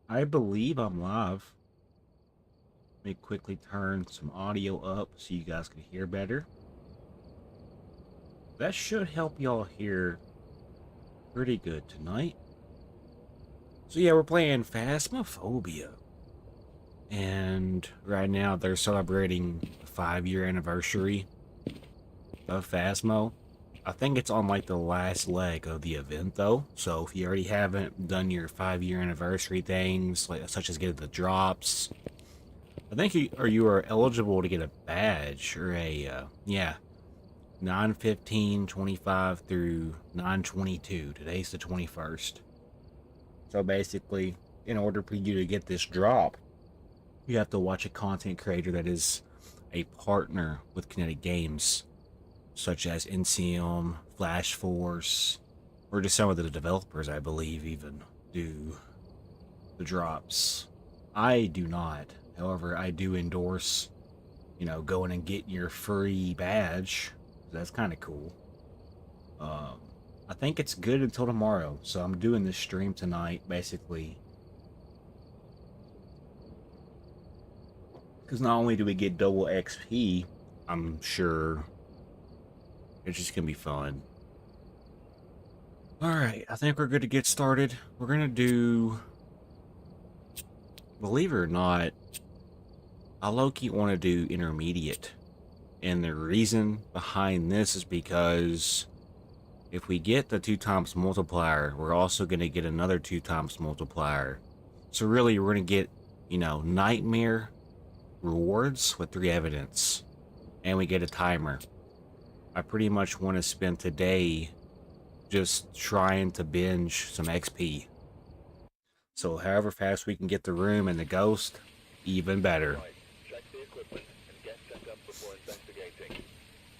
I believe I'm live. Let me quickly turn some audio up so you guys can hear better. That should help y'all hear pretty good tonight. So yeah, we're playing Phasmophobia. And right now they're celebrating the 5-year anniversary of Phasmo. I think it's on like the last leg of the event though. So if you already haven't done your 5-year anniversary things, like such as getting the drops, I think you are eligible to get a badge or a yeah, 9/15/25 through 9/22. Today's the 21st. So basically, in order for you to get this drop, you have to watch a content creator that is a partner with Kinetic Games, such as NCM, Flash Force, or just some of the developers, I believe, even do the drops. I do not. However, I do endorse, going and getting your free badge. That's kind of cool. I think it's good until tomorrow, so I'm doing this stream tonight, basically. Because not only do we get double XP, I'm sure it's just going to be fun. Alright, I think we're good to get started. We're going to do... Believe it or not, I low-key want to do intermediate. And the reason behind this is because if we get the 2 times multiplier, we're also going to get another 2 times multiplier. So really, we're going to get, nightmare rewards with 3 evidence. And we get a timer. I pretty much want to spend today just trying to binge some XP. So however fast we can get the room and the ghost, even better.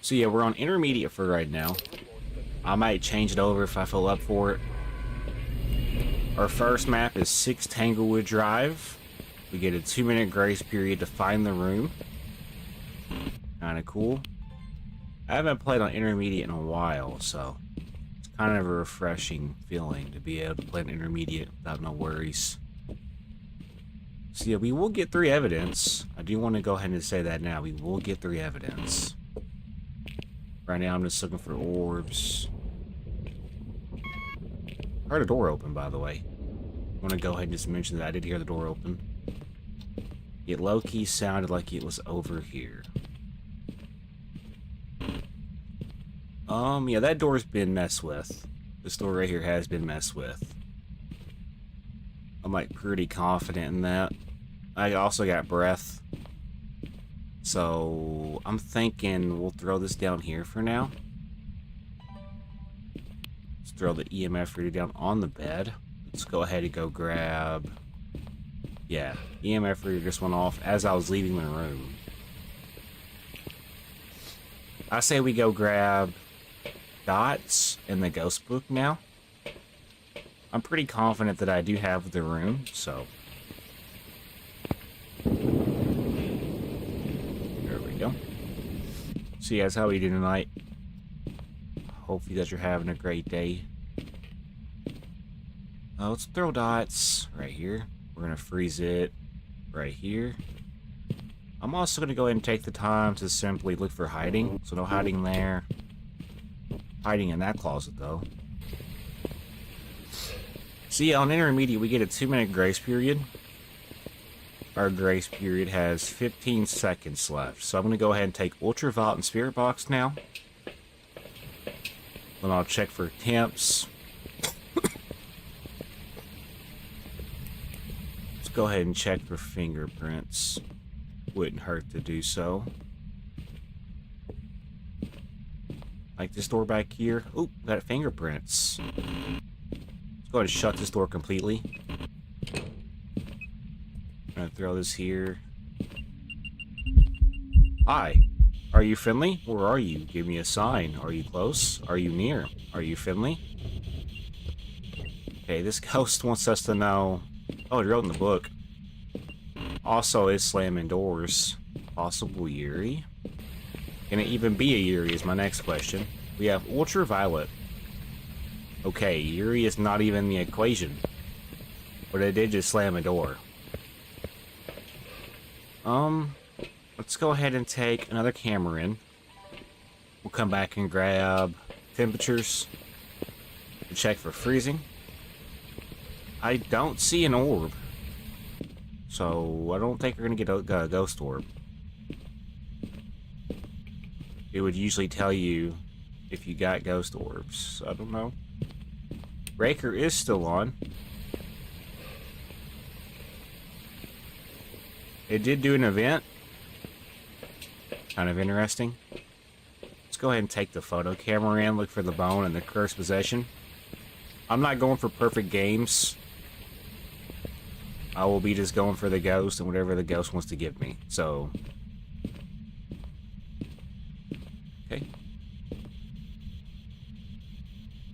So yeah, we're on intermediate for right now. I might change it over if I feel up for it. Our first map is 6 Tanglewood Drive. We get a 2-minute grace period to find the room. Kinda cool. I haven't played on intermediate in a while, so it's kind of a refreshing feeling to be able to play an intermediate without no worries. So yeah, we will get 3 evidence. I do want to go ahead and say that now. We will get 3 evidence. Right now I'm just looking for orbs. I heard a door open, by the way. I want to go ahead and just mention that I did hear the door open. It low-key sounded like it was over here. Yeah, that door's been messed with. This door right here has been messed with. I'm like pretty confident in that. I also got breath. So I'm thinking we'll throw this down here for now. Let's throw the EMF reader down on the bed. Let's go ahead and go grab... Yeah, EMF reader just went off as I was leaving the room. I say we go grab dots in the ghost book now. I'm pretty confident that I do have the room, so... There we go. So yeah, that's how we do tonight. Hopefully that you're having a great day. Let's throw dots right here. We're gonna freeze it right here. I'm also gonna go ahead and take the time to simply look for hiding. So no hiding there. Hiding in that closet though. So yeah, on intermediate we get a 2-minute grace period. Our grace period has 15 seconds left. So I'm gonna go ahead and take ultraviolet and spirit box now. Then I'll check for temps. Go ahead and check for fingerprints. Wouldn't hurt to do so. Like this door back here. Oop, got fingerprints. Let's go ahead and shut this door completely. I'm gonna throw this here. Hi. Are you friendly? Where are you? Give me a sign. Are you close? Are you near? Are you friendly? Okay, this ghost wants us to know... Oh, he wrote in the book. Also is slamming doors. Possible Yuri. Can it even be a Yuri is my next question. We have ultraviolet. Okay, Yuri is not even in the equation. But it did just slam a door. Let's go ahead and take another camera in. We'll come back and grab temperatures to check for freezing. I don't see an orb, so I don't think we're gonna get a ghost orb. It would usually tell you if you got ghost orbs. I don't know. Breaker is still on. It did do an event. Kind of interesting. Let's go ahead and take the photo camera in, look for the bone and the cursed possession. I'm not going for perfect games. I will be just going for the ghost and whatever the ghost wants to give me. So, okay.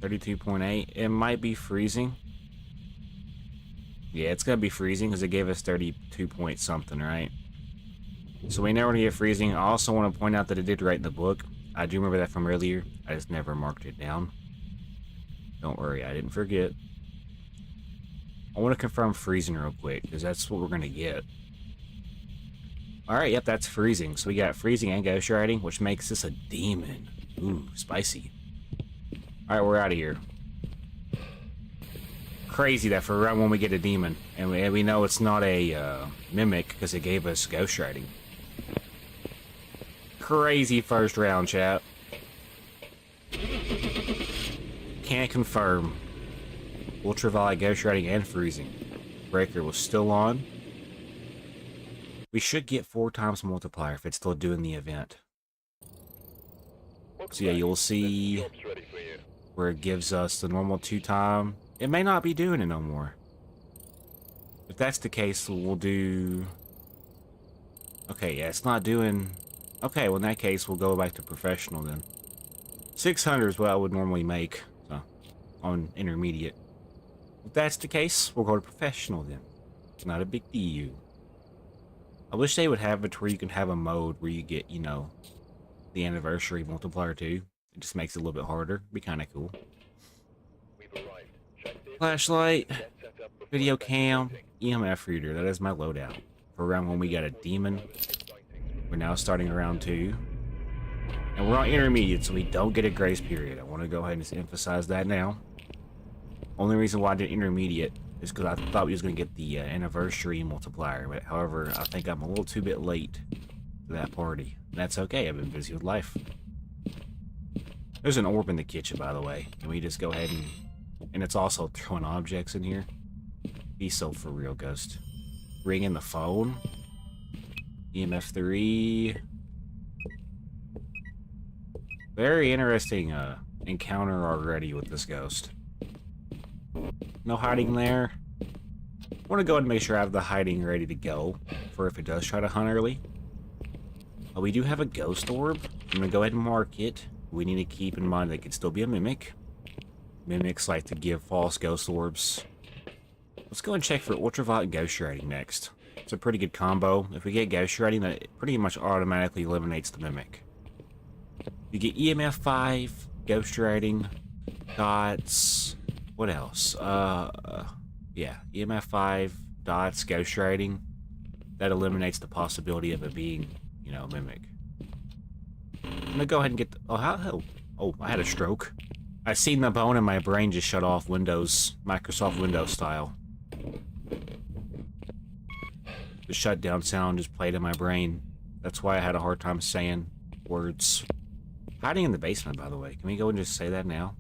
32.8. It might be freezing. Yeah, it's gonna be freezing because it gave us 32 point something, right? So we know we're gonna get freezing. I also want to point out that it did write in the book. I do remember that from earlier. I just never marked it down. Don't worry, I didn't forget. I want to confirm freezing real quick because that's what we're gonna get. Alright, yep, that's freezing. So we got freezing and ghost writing, which makes this a demon. Ooh, spicy. Alright, we're out of here. Crazy that for round one we get a demon. And we know it's not a mimic because it gave us ghost writing. Crazy first round, chat. Can't confirm. Ultraviolet, ghost writing, and freezing. Breaker was still on. We should get 4 times multiplier if it's still doing the event. So yeah, you'll see where it gives us the normal 2 time. It may not be doing it no more. If that's the case, we'll do... Okay, yeah, it's not doing... Okay, well in that case, we'll go back to professional then. 600 is what I would normally make, so, on intermediate. If that's the case, we'll go to professional then. It's not a big deal. I wish they would have it where you can have a mode where you get, you know, the anniversary multiplier too. It just makes it a little bit harder. Be kind of cool. Flashlight, video cam, EMF reader. That is my loadout. For round 1, we got a demon. We're now starting round 2. And we're on intermediate, so we don't get a grace period. I want to go ahead and just emphasize that now. Only reason why I did intermediate is because I thought we was going to get the anniversary multiplier. But however, I think I'm a little too bit late to that party. That's okay, I've been busy with life. There's an orb in the kitchen, by the way. Can we just go ahead and... And it's also throwing objects in here. Be so for real, Ghost. Ringing the phone. EMF 3. Very interesting encounter already with this ghost. No hiding there. I want to go ahead and make sure I have the hiding ready to go for if it does try to hunt early. We do have a ghost orb. I'm going to go ahead and mark it. We need to keep in mind that it could still be a mimic. Mimics like to give false ghost orbs. Let's go and check for ultraviolet and ghost writing next. It's a pretty good combo. If we get ghost writing, that pretty much automatically eliminates the mimic. You get EMF 5, ghost writing, dots. What else? Yeah, EMF 5, dots, ghost writing. That eliminates the possibility of it being, you know, mimic. I'm gonna go ahead and get the... Oh, I had a stroke. I seen the bone and my brain just shut off Windows, Microsoft Windows style. The shutdown sound just played in my brain. That's why I had a hard time saying words. Hiding in the basement, by the way. Can we go and just say that now?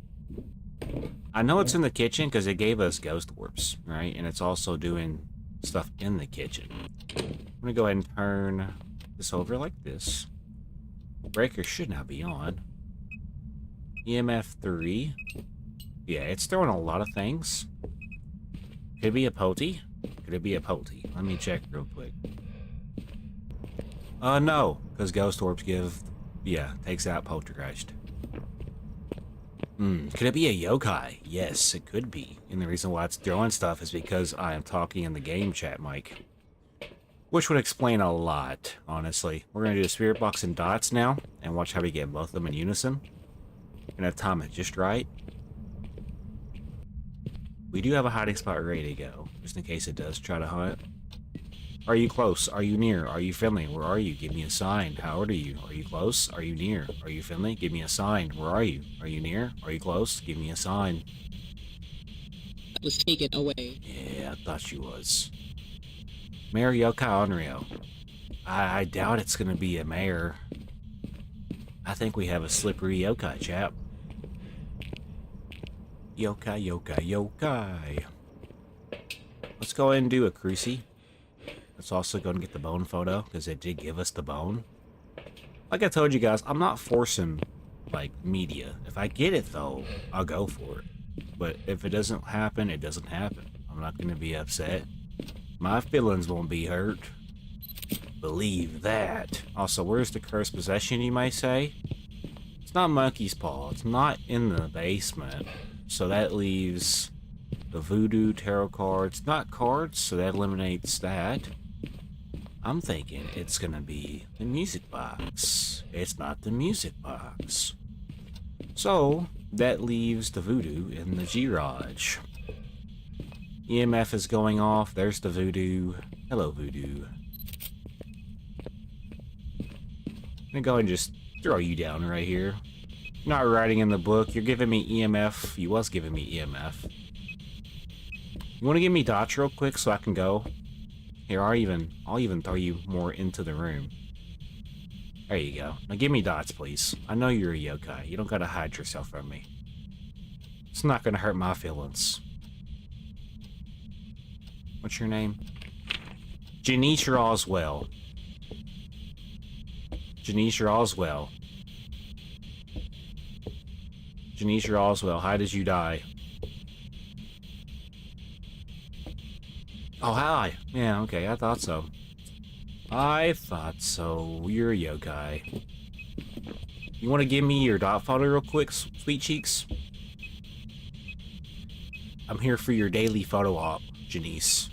I know it's in the kitchen because it gave us ghost orbs, right? And it's also doing stuff in the kitchen. I'm gonna go ahead and turn this over like this. Breaker should not be on. EMF 3. Yeah, it's throwing a lot of things. Could it be a potty? Could it be a potty? Let me check real quick. No, because ghost orbs give... Yeah, takes out poltergeist. Could it be a yokai? Yes, it could be. And the reason why it's throwing stuff is because I am talking in the game chat mic. Which would explain a lot, honestly. We're going to do a spirit box and dots now, and watch how we get both of them in unison. And have time it just right. We do have a hiding spot ready to go, just in case it does try to hunt. Are you close? Are you near? Are you friendly? Where are you? Give me a sign. How old are you? Are you close? Are you near? Are you friendly? Give me a sign. Where are you? Are you near? Are you close? Give me a sign. Was taken away. Yeah, I thought she was. Mayor Yokai Onryo. I doubt it's gonna be a mayor. I think we have a slippery yokai, chap. Yokai, yokai, yokai. Let's go ahead and do a crucie. Let's also go and get the bone photo, because it did give us the bone. Like I told you guys, I'm not forcing, like, media. If I get it, though, I'll go for it. But if it doesn't happen, it doesn't happen. I'm not going to be upset. My feelings won't be hurt. Believe that. Also, where's the cursed possession, you might say? It's not Monkey's Paw. It's not in the basement. So that leaves the voodoo tarot cards. Not cards, so that eliminates that. I'm thinking it's gonna be the music box. It's not the music box. So, that leaves the voodoo in the garage. EMF is going off. There's the voodoo. Hello, voodoo. I'm gonna go and just throw you down right here. You're not writing in the book. You're giving me EMF. You was giving me EMF. You want to give me dots real quick so I can go? Here, I'll even throw you more into the room. There you go. Now give me dots, please. I know you're a yokai. You don't gotta hide yourself from me. It's not gonna hurt my feelings. What's your name? Janice Roswell. Janice Roswell. Janice Roswell, how did you die? Oh, hi. Yeah, okay, I thought so. I thought so. You're a yokai. You want to give me your dot photo real quick, sweet cheeks? I'm here for your daily photo op, Janice.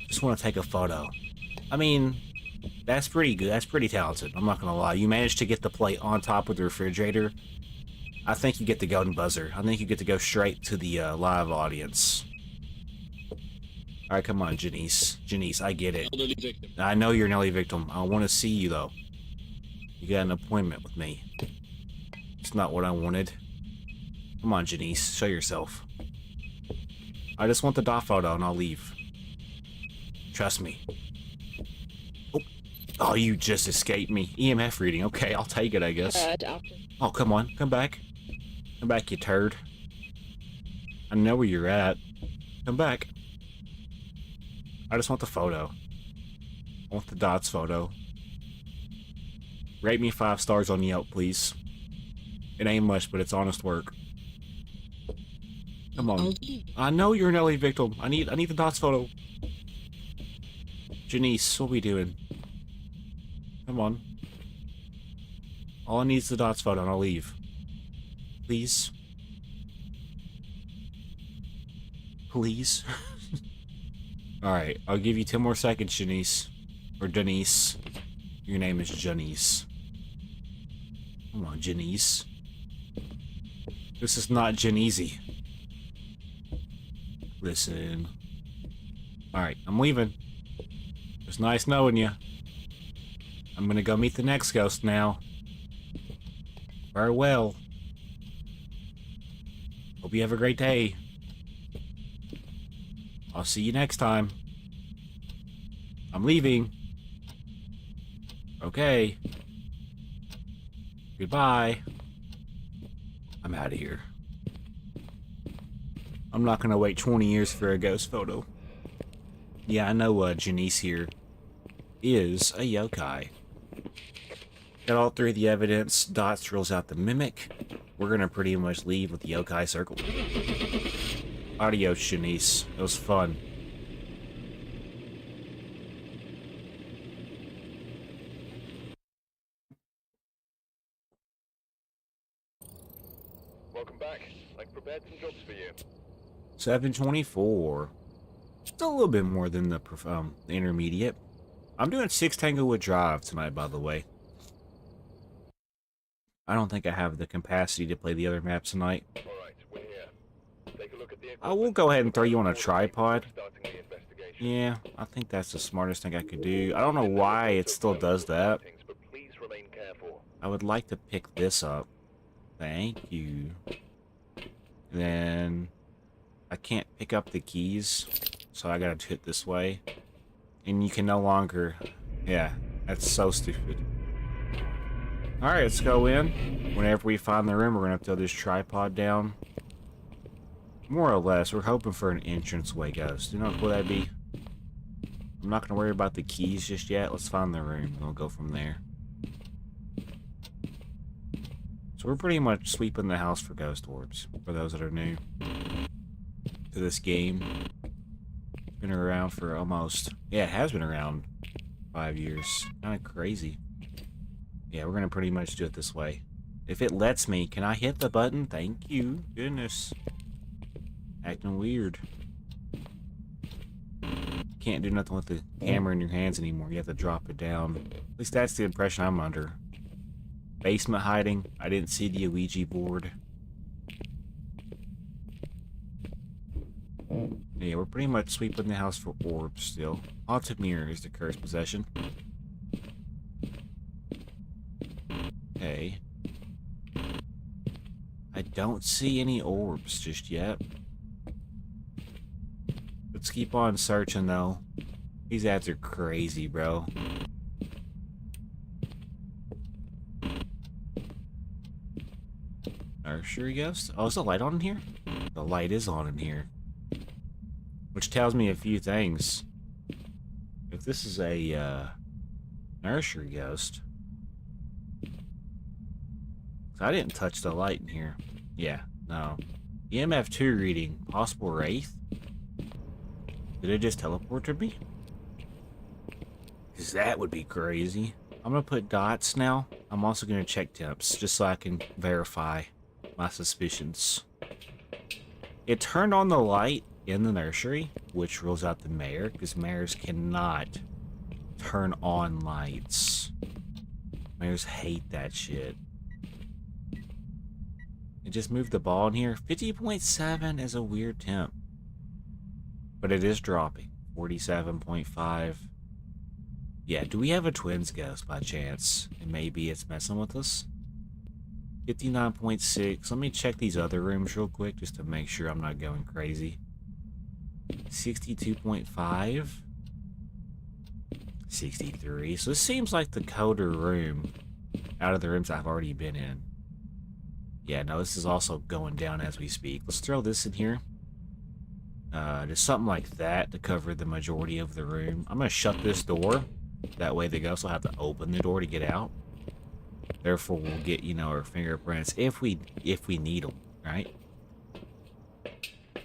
Just want to take a photo. I mean, that's pretty good. That's pretty talented. I'm not gonna lie. You managed to get the plate on top of the refrigerator. I think you get the golden buzzer. I think you get to go straight to the live audience. Alright, come on, Janice. Janice, I get it. I know you're an elderly victim. I want to see you, though. You got an appointment with me. It's not what I wanted. Come on, Janice. Show yourself. I just want the dot photo, and I'll leave. Trust me. Oh, you just escaped me. EMF reading. Okay, I'll take it, I guess. Oh, come on. Come back. Come back, you turd. I know where you're at. Come back. I just want the photo. I want the dots photo. Rate me 5 stars on Yelp, please. It ain't much, but it's honest work. Come on. I know you're an LA victim. I need the dots photo. Janice, what we doing? Come on. All I need is the dots photo and I'll leave. Please. Please. Alright, I'll give you 10 more seconds, Janice. Or Denise. Your name is Janice. Come on, Janice. This is not Janice. Listen. Alright, I'm leaving. It was nice knowing you. I'm gonna go meet the next ghost now. Farewell. Hope you have a great day. I'll see you next time. I'm leaving. Okay. Goodbye. I'm out of here. I'm not gonna wait 20 years for a ghost photo. Yeah, I know Janice here is a yokai. Got all 3 of the evidence. Dots rules out the mimic. We're gonna pretty much leave with the yokai circle. Adios, Janice. It was fun. Welcome back. I've prepared some jobs for you. 724. Still a little bit more than the intermediate. I'm doing 6 Tanglewood Drive tonight, by the way. I don't think I have the capacity to play the other maps tonight. Alright, we're here. Take a look look at the I will go ahead and throw you on a tripod. starting the investigation. Yeah, I think that's the smartest thing I could do. I don't know why it still does that. But please remain careful. I would like to pick this up. Thank you. Then I can't pick up the keys, so I gotta do it this way. And you can no longer... Yeah, that's so stupid. Alright, let's go in. Whenever we find the room, we're gonna throw this tripod down. More or less, we're hoping for an entranceway ghost. You know what that'd be? I'm not gonna worry about the keys just yet. Let's find the room, and we'll go from there. So we're pretty much sweeping the house for ghost orbs, for those that are new to this game. It's been around for almost... Yeah, it has been around 5 years. Kind of crazy. Yeah, we're gonna pretty much do it this way. If it lets me, can I hit the button? Thank you. Goodness. Acting weird. Can't do nothing with the camera in your hands anymore. You have to drop it down. At least that's the impression I'm under. Basement hiding. I didn't see the Ouija board. Yeah, we're pretty much sweeping the house for orbs still. Haunted mirror is the cursed possession. Okay. I don't see any orbs just yet. Let's keep on searching though. These ads are crazy, bro. Nursery ghost? Oh, is the light on in here? The light is on in here. Which tells me a few things. If this is a nursery ghost. I didn't touch the light in here. Yeah, no. EMF 2 reading. Possible wraith? Did it just teleport to me? Because that would be crazy. I'm going to put dots now. I'm also going to check temps, just so I can verify my suspicions. It turned on the light in the nursery, which rules out the mayor, because mayors cannot turn on lights. Mayors hate that shit. It just moved the ball in here. 50.7 is a weird temp. But it is dropping. 47.5. Yeah, do we have a twins ghost by chance? And maybe it's messing with us? 59.6. Let me check these other rooms real quick just to make sure I'm not going crazy. 62.5. 63. So this seems like the colder room out of the rooms I've already been in. Yeah, no, this is also going down as we speak. Let's throw this in here. Just something like that to cover the majority of the room. I'm going to shut this door. That way the ghost will have to open the door to get out. Therefore, we'll get, you know, our fingerprints if we need them, right?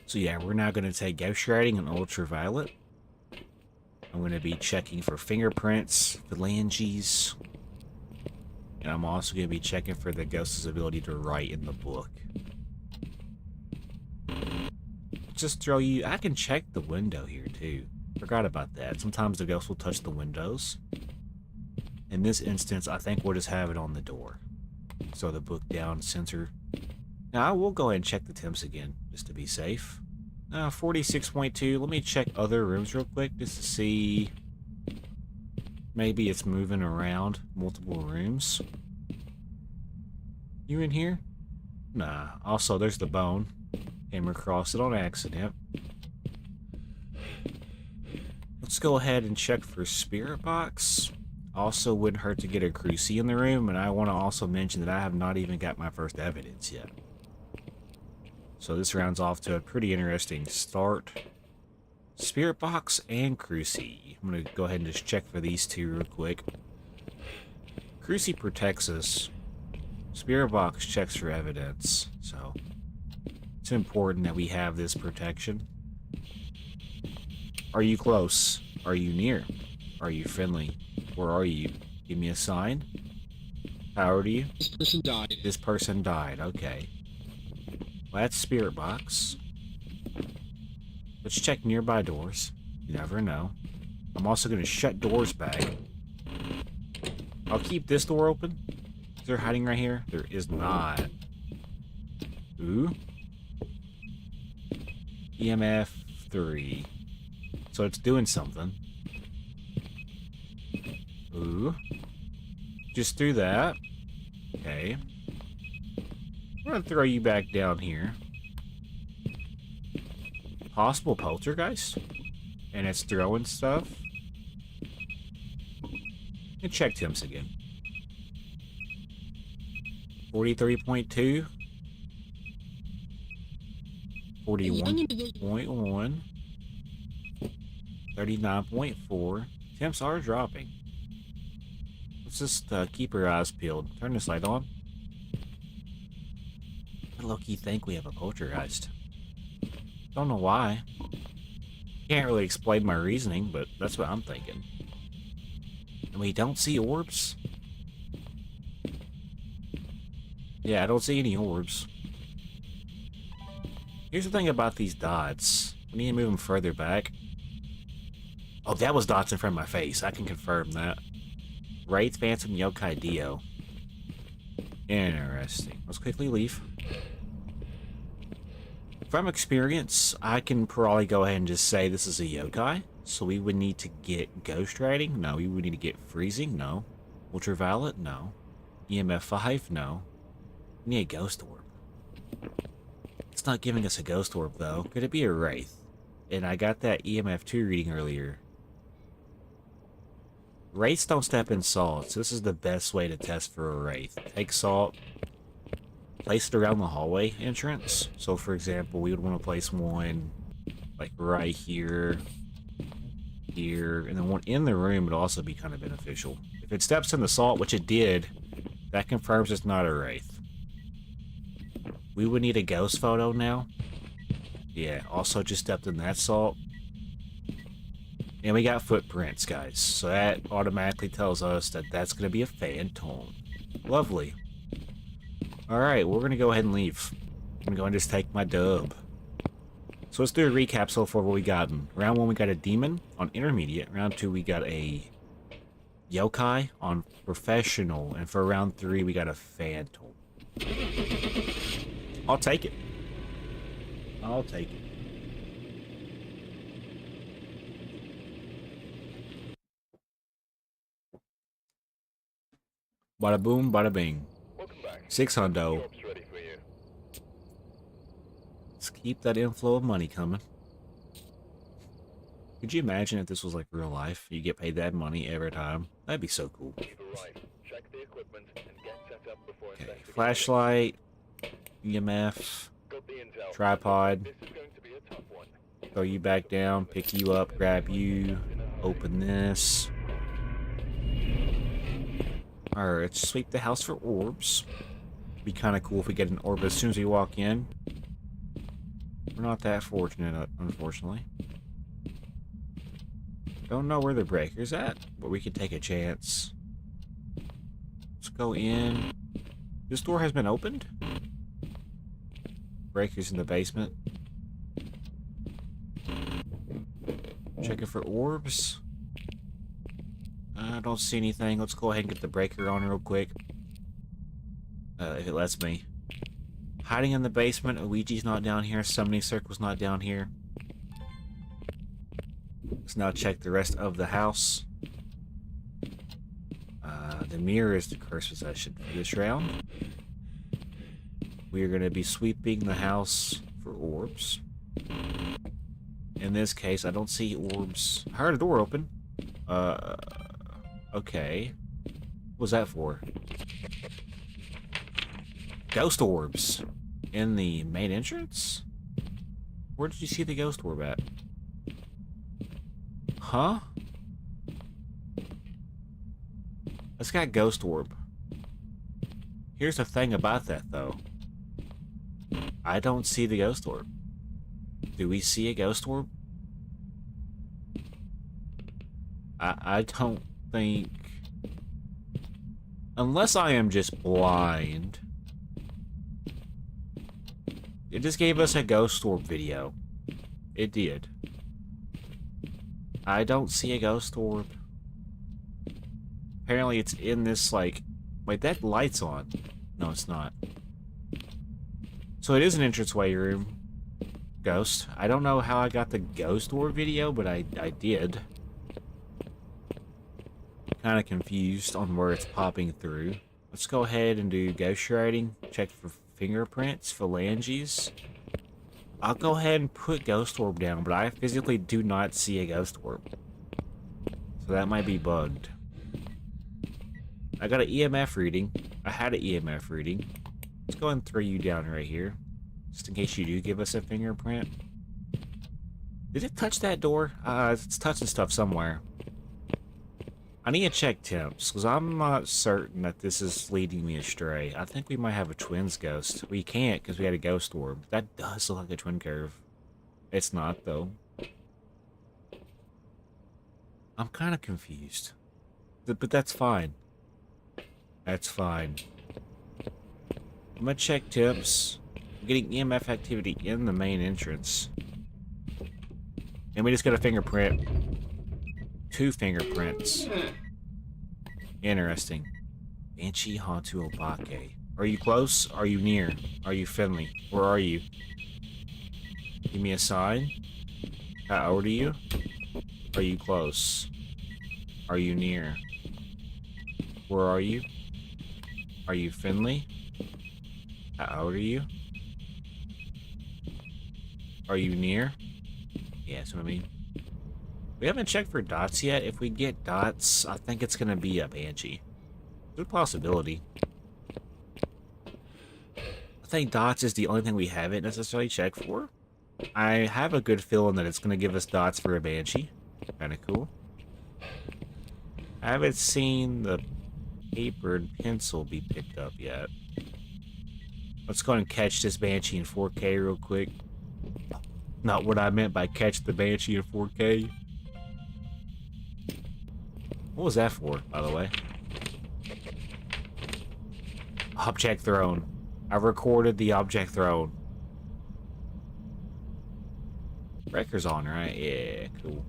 So yeah, we're now going to take ghost writing and ultraviolet. I'm going to be checking for fingerprints, phalanges. And I'm also going to be checking for the ghost's ability to write in the book. Just throw you... I can check the window here, too. Forgot about that. Sometimes the ghost will touch the windows. In this instance, I think we'll just have it on the door. So the book down sensor. Now, I will go ahead and check the temps again, just to be safe. 46.2. Let me check other rooms real quick, just to see... Maybe it's moving around multiple rooms. You in here? Nah. Also, there's the bone. Came across it on accident. Let's go ahead and check for spirit box. Also, wouldn't hurt to get a cruci in the room, and I want to also mention that I have not even got my first evidence yet. So this rounds off to a pretty interesting start. Spirit box and cruci. I'm going to go ahead and just check for these two real quick. Cruci protects us. Spirit box checks for evidence, so it's important that we have this protection. Are you close? Are you near? Are you friendly? Where are you? Give me a sign. How old are you? This person died. This person died, okay. Well, that's spirit box. Let's check nearby doors. You never know. I'm also going to shut doors back. I'll keep this door open. Is there hiding right here? There is not. Ooh. EMF 3. So it's doing something. Ooh. Just through that. Okay. I'm gonna throw you back down here. Possible poltergeist? And it's throwing stuff. And check temps again. 43.2. 41.1. 39.4. Temps are dropping. Let's just keep our eyes peeled. Turn this light on. I low-key think we have a poltergeist. Don't know why. Can't really explain my reasoning, but that's what I'm thinking. And we don't see orbs? Yeah, I don't see any orbs. Here's the thing about these dots. We need to move them further back. Oh, that was dots in front of my face. I can confirm that. Wraith, Phantom, Yokai, Dio. Interesting. Let's quickly leave. From experience, I can probably go ahead and just say this is a yokai. So we would need to get ghost writing? No. We would need to get freezing? No. Ultraviolet? No. EMF 5? No. We need a ghost orb. It's not giving us a ghost orb, though. Could it be a wraith? And I got that EMF 2 reading earlier. Wraiths don't step in salt, so this is the best way to test for a wraith. Take salt, place it around the hallway entrance. So, for example, we would want to place one like right here, here, and then one in the room would also be kind of beneficial. If it steps in the salt, which it did, that confirms it's not a wraith. We would need a ghost photo now. Yeah, also just stepped in that salt. And we got footprints, guys. So that automatically tells us that that's going to be a phantom. Lovely. Alright, we're going to go ahead and leave. I'm going to go and just take my dub. So let's do a recap so far what we gotten. Round 1 we got a demon on intermediate. Round 2 we got a yokai on professional. And for round 3 we got a phantom. I'll take it. I'll take it. Bada boom, bada bing. Welcome back. 600. Job's ready for you. Let's keep that inflow of money coming. Could you imagine if this was like real life? You get paid that money every time. That'd be so cool. You've arrived. Check the equipment and get set up before Okay, investigating. flashlight, EMF, Got the intel. tripod. This is going to be a tough one. Throw you back down, pick you up, grab you, open this. Alright, let's sweep the house for orbs. Be kind of cool if we get an orb as soon as we walk in. We're not that fortunate, unfortunately. Don't know where the breaker's at, but we could take a chance. Let's go in. This door has been opened. Breaker's in the basement. Checking for orbs. I don't see anything. Let's go ahead and get the breaker on real quick. If it lets me. Hiding in the basement. Ouija's not down here. Summoning circle's not down here. Let's now check the rest of the house. The mirror is the curse possession for this round. We are going to be sweeping the house for orbs. In this case, I don't see orbs. I heard a door open. Okay. What was that for? Ghost orbs. In the main entrance? Where did you see the ghost orb at? Huh? It's got ghost orb. Here's the thing about that, though. I don't see the ghost orb. Do we see a ghost orb? I don't think... Unless I am just blind. It just gave us a ghost orb video. It did. I don't see a ghost orb. Apparently it's in this, like... Wait, that light's on. No, it's not. So it is an entranceway room. Ghost. I don't know how I got the ghost orb video, but I did. Kind of confused on where it's popping through. Let's go ahead and do ghost writing. Check for fingerprints, phalanges. I'll go ahead and put ghost orb down, but I physically do not see a ghost orb. So that might be bugged. I got an EMF reading. I had an EMF reading. Let's go ahead and throw you down right here. Just in case you do give us a fingerprint. Did it touch that door? It's touching stuff somewhere. I need to check temps, because I'm not certain that this is leading me astray. I think we might have a twins ghost. We can't, because we had a ghost orb. That does look like a twin curve. It's not, though. I'm kind of confused. But that's fine. That's fine. I'm gonna check temps. I'm getting EMF activity in the main entrance. And we just got a fingerprint. 2 fingerprints. Interesting. Banshee Hantu Obake. Are you close? Are you near? Are you friendly? Where are you? Give me a sign. How old are you? Are you close? Are you near? Where are you? Are you friendly? How old are you? Are you near? Yeah, that's what I mean. We haven't checked for dots yet. If we get dots, I think it's gonna be a banshee. Good possibility. I think dots is the only thing we haven't necessarily checked for. I have a good feeling that it's gonna give us dots for a banshee. Kinda cool. I haven't seen the paper and pencil be picked up yet. Let's go and catch this banshee in 4K real quick. Not what I meant by catch the banshee in 4K. What was that for, by the way? Object thrown. I recorded the object thrown. Breaker's on, right? Yeah, cool.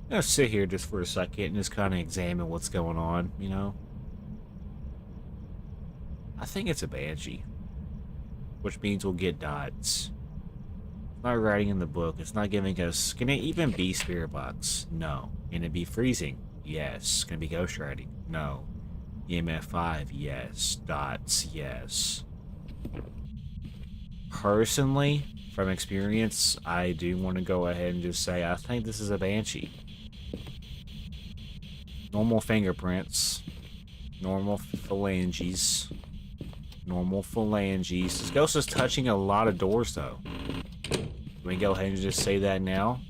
I'm gonna sit here just for a second and just kind of examine what's going on, you know? I think it's a banshee. Which means we'll get dots. It's not writing in the book. It's not giving us... Can it even be spirit box? No. Can it be freezing? Yes. Can it be ghost writing? No. EMF 5? Yes. Dots? Yes. Personally, from experience, I do want to go ahead and just say I think this is a banshee. Normal fingerprints. Normal phalanges. Normal phalanges. This ghost is touching a lot of doors, though. Can we go ahead and just say that now?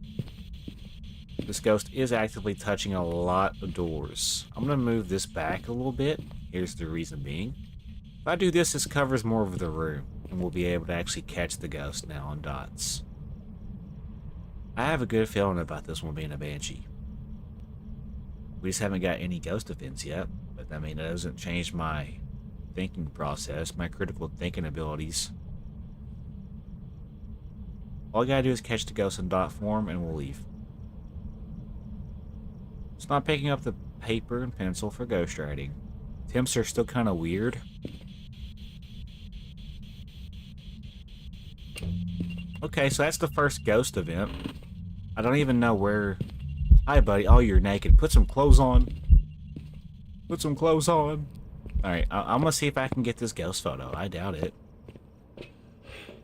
This ghost is actively touching a lot of doors. I'm going to move this back a little bit. Here's the reason being. If I do this, this covers more of the room, and we'll be able to actually catch the ghost now on dots. I have a good feeling about this one being a banshee. We just haven't got any ghost events yet, but I mean, that doesn't change my thinking process, my critical thinking abilities. All I gotta do is catch the ghost in dot form, and we'll leave. It's not picking up the paper and pencil for ghost writing. Temps are still kind of weird. Okay, so that's the first ghost event. I don't even know where... Hi, buddy. Oh, you're naked. Put some clothes on. Put some clothes on. Alright, I'm gonna see if I can get this ghost photo. I doubt it.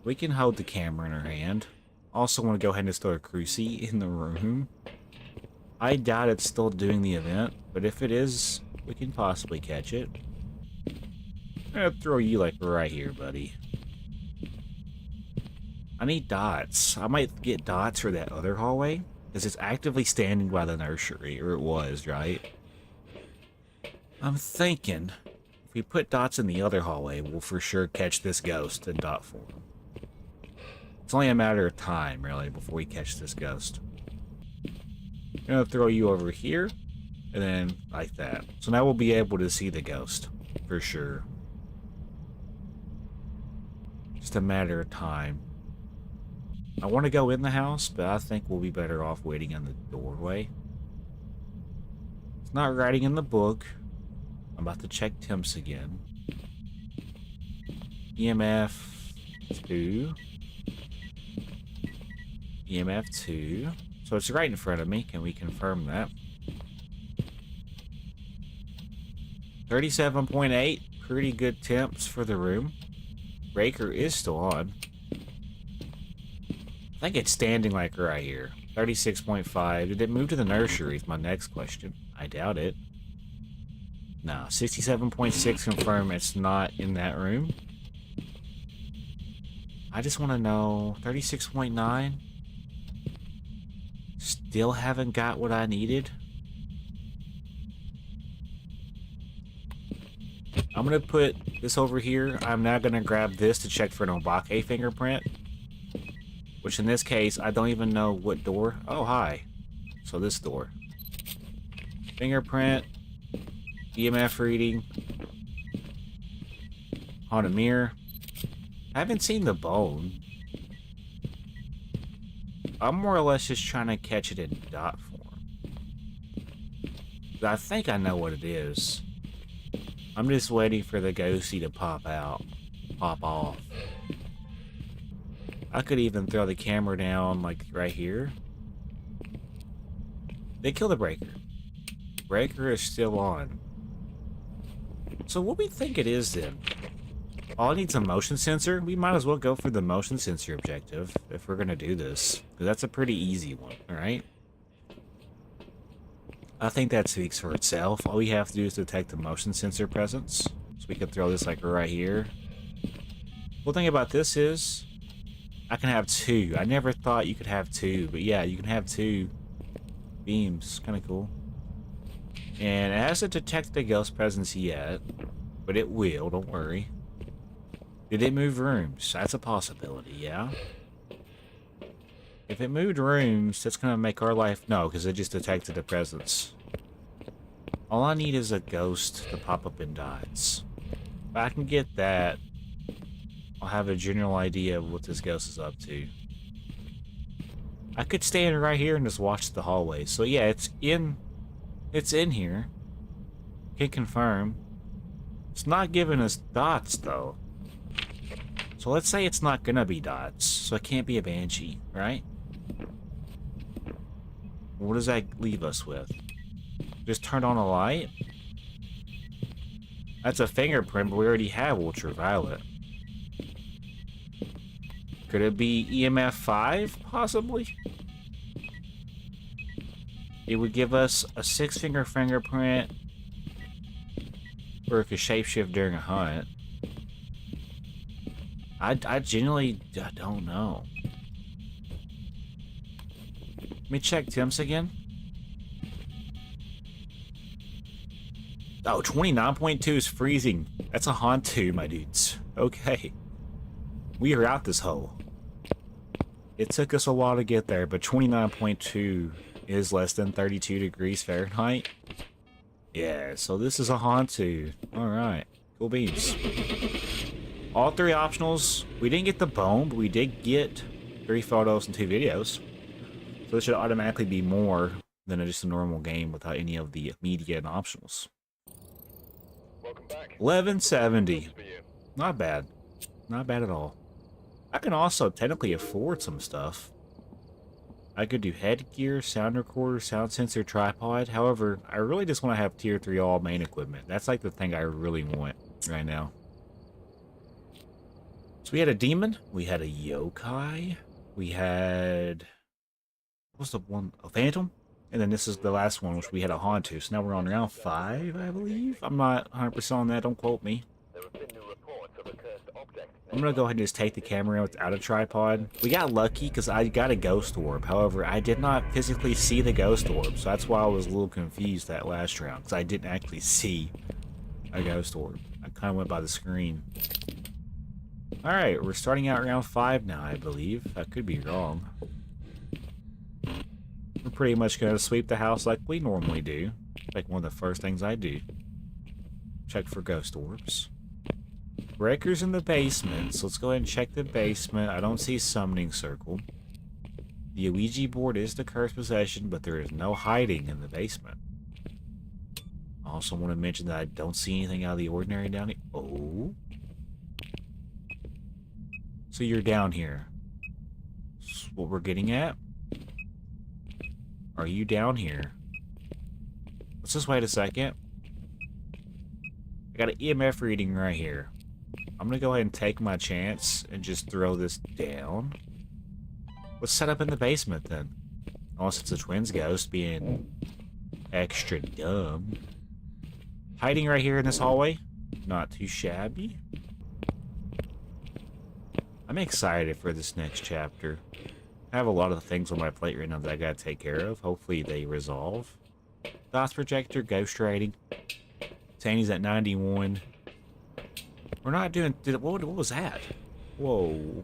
We can hold the camera in our hand. Also want to go ahead and throw a crucie in the room. I doubt it's still doing the event, but if it is, we can possibly catch it. I'm gonna throw you like right here, buddy. I need dots. I might get dots for that other hallway, because it's actively standing by the nursery, or it was, right? I'm thinking, if we put dots in the other hallway, we'll for sure catch this ghost in dot form. It's only a matter of time, really, before we catch this ghost. I'm gonna throw you over here, and then like that. So now we'll be able to see the ghost, for sure. Just a matter of time. I want to go in the house, but I think we'll be better off waiting in the doorway. It's not writing in the book. I'm about to check temps again. EMF 2. EMF 2. So it's right in front of me. Can we confirm that? 37.8. Pretty good temps for the room. Breaker is still on. I think it's standing like right here. 36.5. Did it move to the nursery is my next question. I doubt it. No. 67.6 confirm it's not in that room. I just want to know. 36.9. Still haven't got what I needed. I'm going to put this over here. I'm now going to grab this to check for an Obake fingerprint. Which in this case, I don't even know what door. Oh, hi. So this door. Fingerprint. EMF reading. On a mirror. I haven't seen the bone. I'm more or less just trying to catch it in dot form. I think I know what it is. I'm just waiting for the ghosty to pop out. Pop off. I could even throw the camera down, like, right here. They kill the breaker. Breaker is still on. So what do we think it is, then? Oh, it needs a motion sensor? We might as well go for the motion sensor objective if we're gonna do this. Because that's a pretty easy one, alright? I think that speaks for itself. All we have to do is detect the motion sensor presence. So we could throw this like right here. Cool thing about this is I can have two. I never thought you could have two, but yeah, you can have two beams. Kind of cool. And it hasn't detected the ghost presence yet, but it will, don't worry. Did it move rooms? That's a possibility, yeah? If it moved rooms, that's gonna make our life... No, because it just detected the presence. All I need is a ghost to pop up in dots. If I can get that, I'll have a general idea of what this ghost is up to. I could stand right here and just watch the hallway. So yeah, it's in here. Can confirm. It's not giving us dots, though. So let's say it's not gonna be dots, so it can't be a banshee, right? What does that leave us with? Just turn on a light? That's a fingerprint, but we already have ultraviolet. Could it be EMF 5, possibly? It would give us a 6-finger fingerprint, or it could shapeshift during a hunt. I genuinely don't know. Let me check temps again. Oh, 29.2 is freezing. That's a Hantu, my dudes. Okay. We are out this hole. It took us a while to get there, but 29.2 is less than 32 degrees Fahrenheit. Yeah, so this is a Hantu. Alright. Cool beans. All 3 optionals. We didn't get the bone, but we did get 3 photos and 2 videos. So this should automatically be more than just a normal game without any of the media and optionals. Welcome back. 1170. For you. Not bad. Not bad at all. I can also technically afford some stuff. I could do headgear, sound recorder, sound sensor, tripod. However, I really just want to have tier 3 all main equipment. That's like the thing I really want right now. So we had a demon. We had a yokai. We had... What's the one? A phantom? And then this is the last one, which we had a Hantu. So now we're on round 5, I believe. I'm not 100% on that. Don't quote me. There have been new reports of a cursed object. I'm going to go ahead and just take the camera without a tripod. We got lucky because I got a ghost orb. However, I did not physically see the ghost orb. So that's why I was a little confused that last round. Because I didn't actually see a ghost orb. I kind of went by the screen. Alright, we're starting out round 5 now, I believe. I could be wrong. We're pretty much going to sweep the house like we normally do. Like one of the first things I do. Check for ghost orbs. Breaker's in the basement, so let's go ahead and check the basement. I don't see summoning circle. The Ouija board is the cursed possession, but there is no hiding in the basement. I also want to mention that I don't see anything out of the ordinary down here. Oh. So you're down here. what we're getting at? Are you down here? Let's just wait a second. I got an EMF reading right here. I'm gonna go ahead and take my chance and just throw this down. Let's set up in the basement then. Unless it's a twins ghost being extra dumb. Hiding right here in this hallway. Not too shabby. I'm excited for this next chapter. I have a lot of things on my plate right now that I gotta take care of. Hopefully they resolve. DOS projector, ghost rating. Tanny's at 91. We're not doing... What was that? Whoa.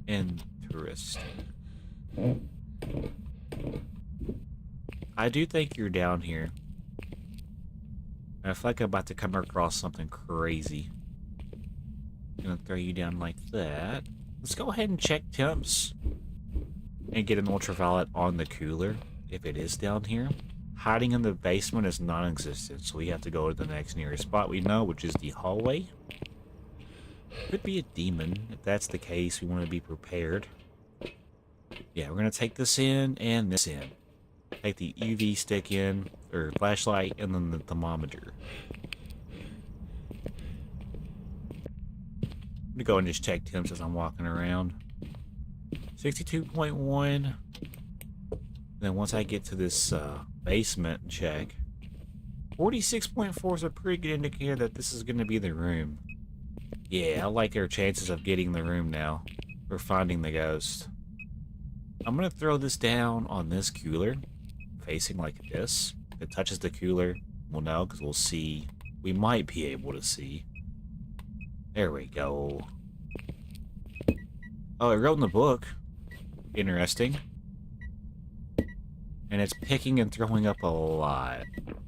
Interesting. I do think you're down here. I feel like I'm about to come across something crazy. Gonna throw you down like that. Let's go ahead and check temps. And get an ultraviolet on the cooler, if it is down here. Hiding in the basement is non-existent, so we have to go to the next nearest spot we know, which is the hallway. Could be a demon. If that's the case, we want to be prepared. Yeah, we're going to take this in and this in. Take the UV stick in, or flashlight, and then the thermometer. I'm going to go and just check temps as I'm walking around. 62.1. Then once I get to this basement and check, 46.4 is a pretty good indicator that this is going to be the room. Yeah, I like our chances of getting the room now, or finding the ghost. I'm going to throw this down on this cooler, facing like this. If it touches the cooler, we'll know, because we'll see. We might be able to see. There we go. Oh, it wrote in the book. Interesting. And it's picking and throwing up a lot,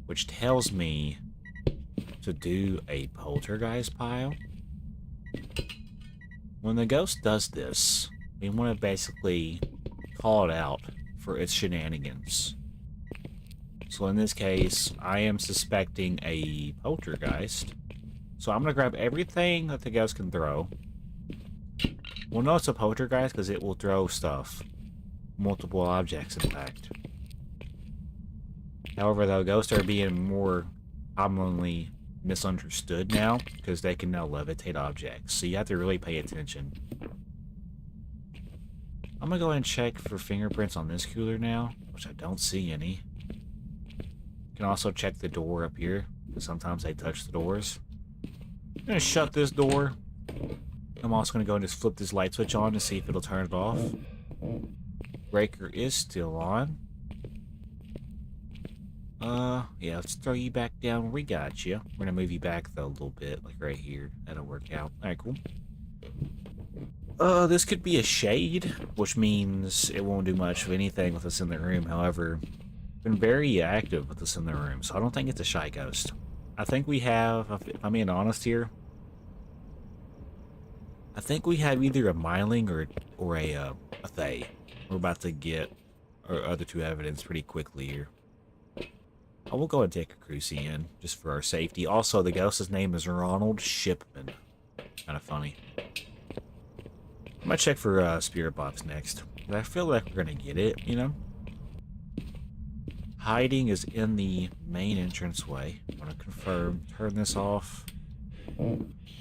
which tells me to do a poltergeist pile. When the ghost does this, we want to basically call it out for its shenanigans. So in this case, I am suspecting a poltergeist. So I'm going to grab everything that the ghost can throw. We'll know it's a poltergeist because it will throw stuff. Multiple objects, in fact. However, though, ghosts are being more commonly misunderstood now because they can now levitate objects. So you have to really pay attention. I'm going to go ahead and check for fingerprints on this cooler now, which I don't see any. You can also check the door up here, because sometimes they touch the doors. I'm going to shut this door. I'm also going to go and just flip this light switch on to see if it'll turn it off. Breaker is still on. Yeah, let's throw you back down. We got you. We're going to move you back, though, a little bit, like right here. That'll work out. Alright, cool. This could be a shade, which means it won't do much of anything with us in the room. However, been very active with us in the room, so I don't think it's a shy ghost. I think we have, if I'm being honest here, I think we have either a Myling or a Thay. We're about to get our other two evidence pretty quickly here. I will go and take a Cruci in, just for our safety. Also, the ghost's name is Ronald Shipman. Kind of funny. I'm gonna check for spirit box next. I feel like we're gonna get it, you know? Hiding is in the main entranceway. I want to confirm. Turn this off.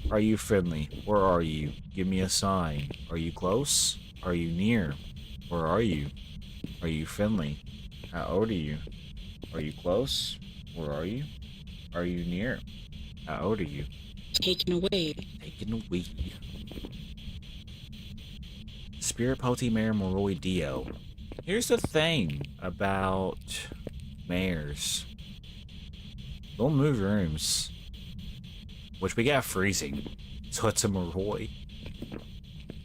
Are you friendly? Where are you? Give me a sign. Are you close? Are you near? Where are you? Are you friendly? How old are you? Are you close? Where are you? Are you near? How old are you? Taken away. Taken away. Spirit Poti Mayor Moroi Dio. Here's the thing about mayors. They'll move rooms. Which we got freezing. So it's a Moroi.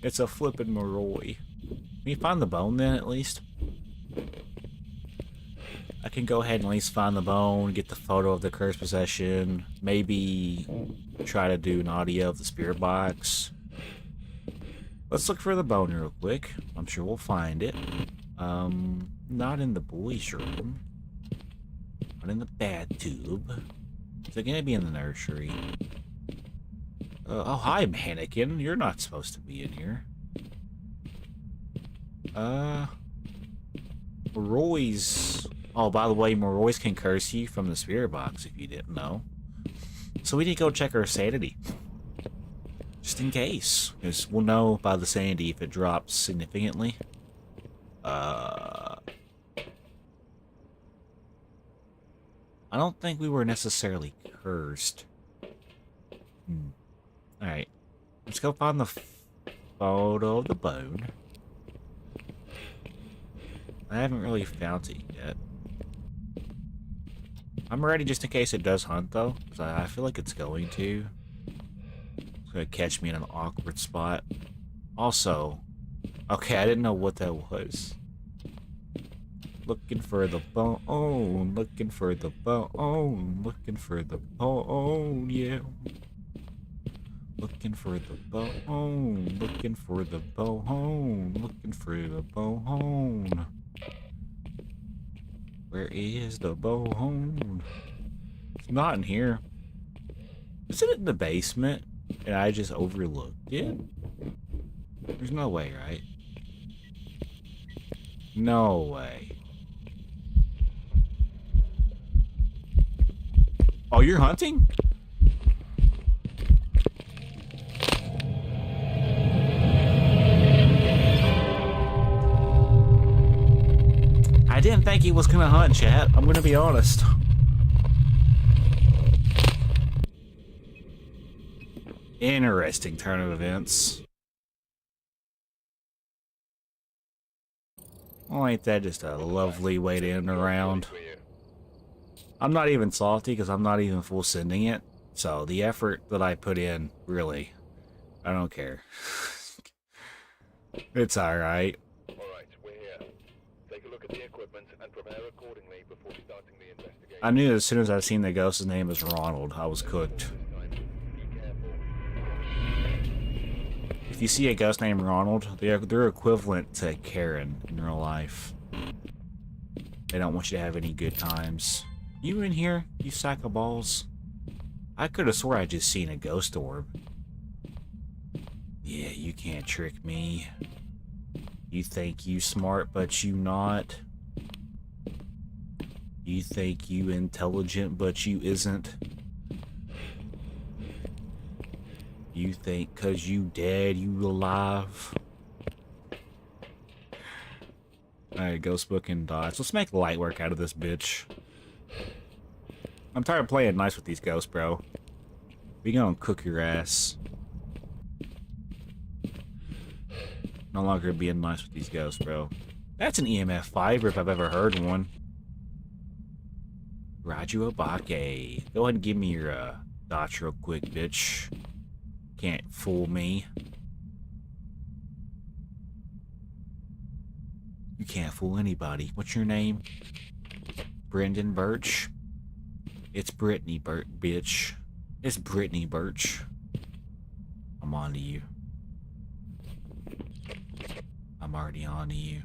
It's a flippin' Moroi. Can you find the bone then, at least? I can go ahead and at least find the bone, get the photo of the cursed possession, maybe try to do an audio of the spirit box. Let's look for the bone real quick. I'm sure we'll find it. Not in the boys' room. Not in the bathtub. Is it gonna be in the nursery? Oh, hi, mannequin. You're not supposed to be in here. Roy's... Oh, by the way, Roy's can curse you from the spirit box if you didn't know. So we need to go check our sanity. Just in case. Because we'll know by the sanity if it drops significantly. I don't think we were necessarily cursed. Alright. Let's go find the photo of the bone. I haven't really found it yet. I'm ready just in case it does hunt, though. Because I feel like it's going to. It's going to catch me in an awkward spot. Also, okay, I didn't know what that was. Looking for the bone, looking for the bone, looking for the bone, yeah. Looking for the bone, looking for the bone, looking for the bone. Where is the bone? It's not in here. Isn't it in the basement? And I just overlooked it? There's no way, right? No way. Oh, you're hunting? I didn't think he was gonna hunt, chat. I'm gonna be honest. Interesting turn of events. Oh, ain't that just a lovely way to end a round? I'm not even salty because I'm not even full sending it. So the effort that I put in, really, I don't care. It's alright. Alright, we're here. Take a look at the equipment and prepare accordingly before starting the investigation. I knew as soon as I seen the ghost's name was Ronald, I was cooked. Be careful. If you see a ghost named Ronald, they're equivalent to Karen in real life. They don't want you to have any good times. You in here, you sack of balls? I could have swore I just seen a ghost orb. Yeah, you can't trick me. You think you smart, but you not. You think you intelligent, but you isn't. You think 'cause you dead, you alive. Alright, ghost book and dots. Let's make light work out of this bitch. I'm tired of playing nice with these ghosts, bro. We gonna cook your ass. No longer being nice with these ghosts, bro. That's an EMF fiber if I've ever heard one. Raju Obake. Go ahead and give me your dots real quick, bitch. Can't fool me. You can't fool anybody. What's your name? Brendan Birch? It's Brittany Birch, bitch. It's Brittany Birch. I'm on to you. I'm already on to you.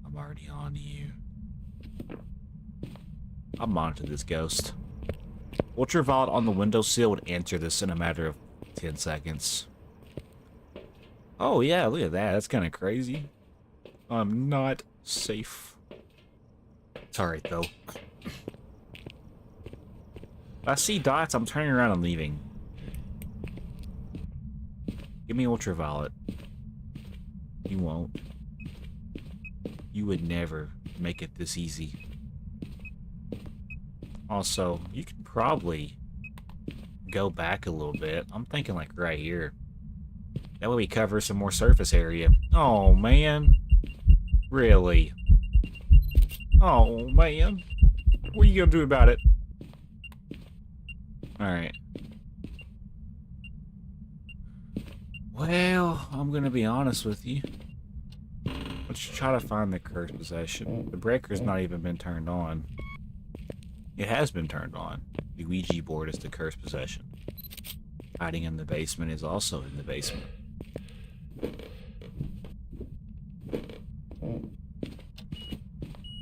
I'm already on to you. I'm on to this ghost. Ultraviolet on the windowsill would answer this in a matter of 10 seconds. Oh yeah, look at that. That's kind of crazy. I'm not safe. It's alright though. If I see dots, I'm turning around and leaving. Give me ultraviolet. You won't. You would never make it this easy. Also, you can probably go back a little bit. I'm thinking like right here. That way we cover some more surface area. Oh, man. Really? Oh, man. What are you gonna do about it? Alright. Well, I'm gonna be honest with you. Let's try to find the cursed possession. The breaker's not even been turned on. It has been turned on. The Ouija board is the cursed possession. Hiding in the basement is also in the basement.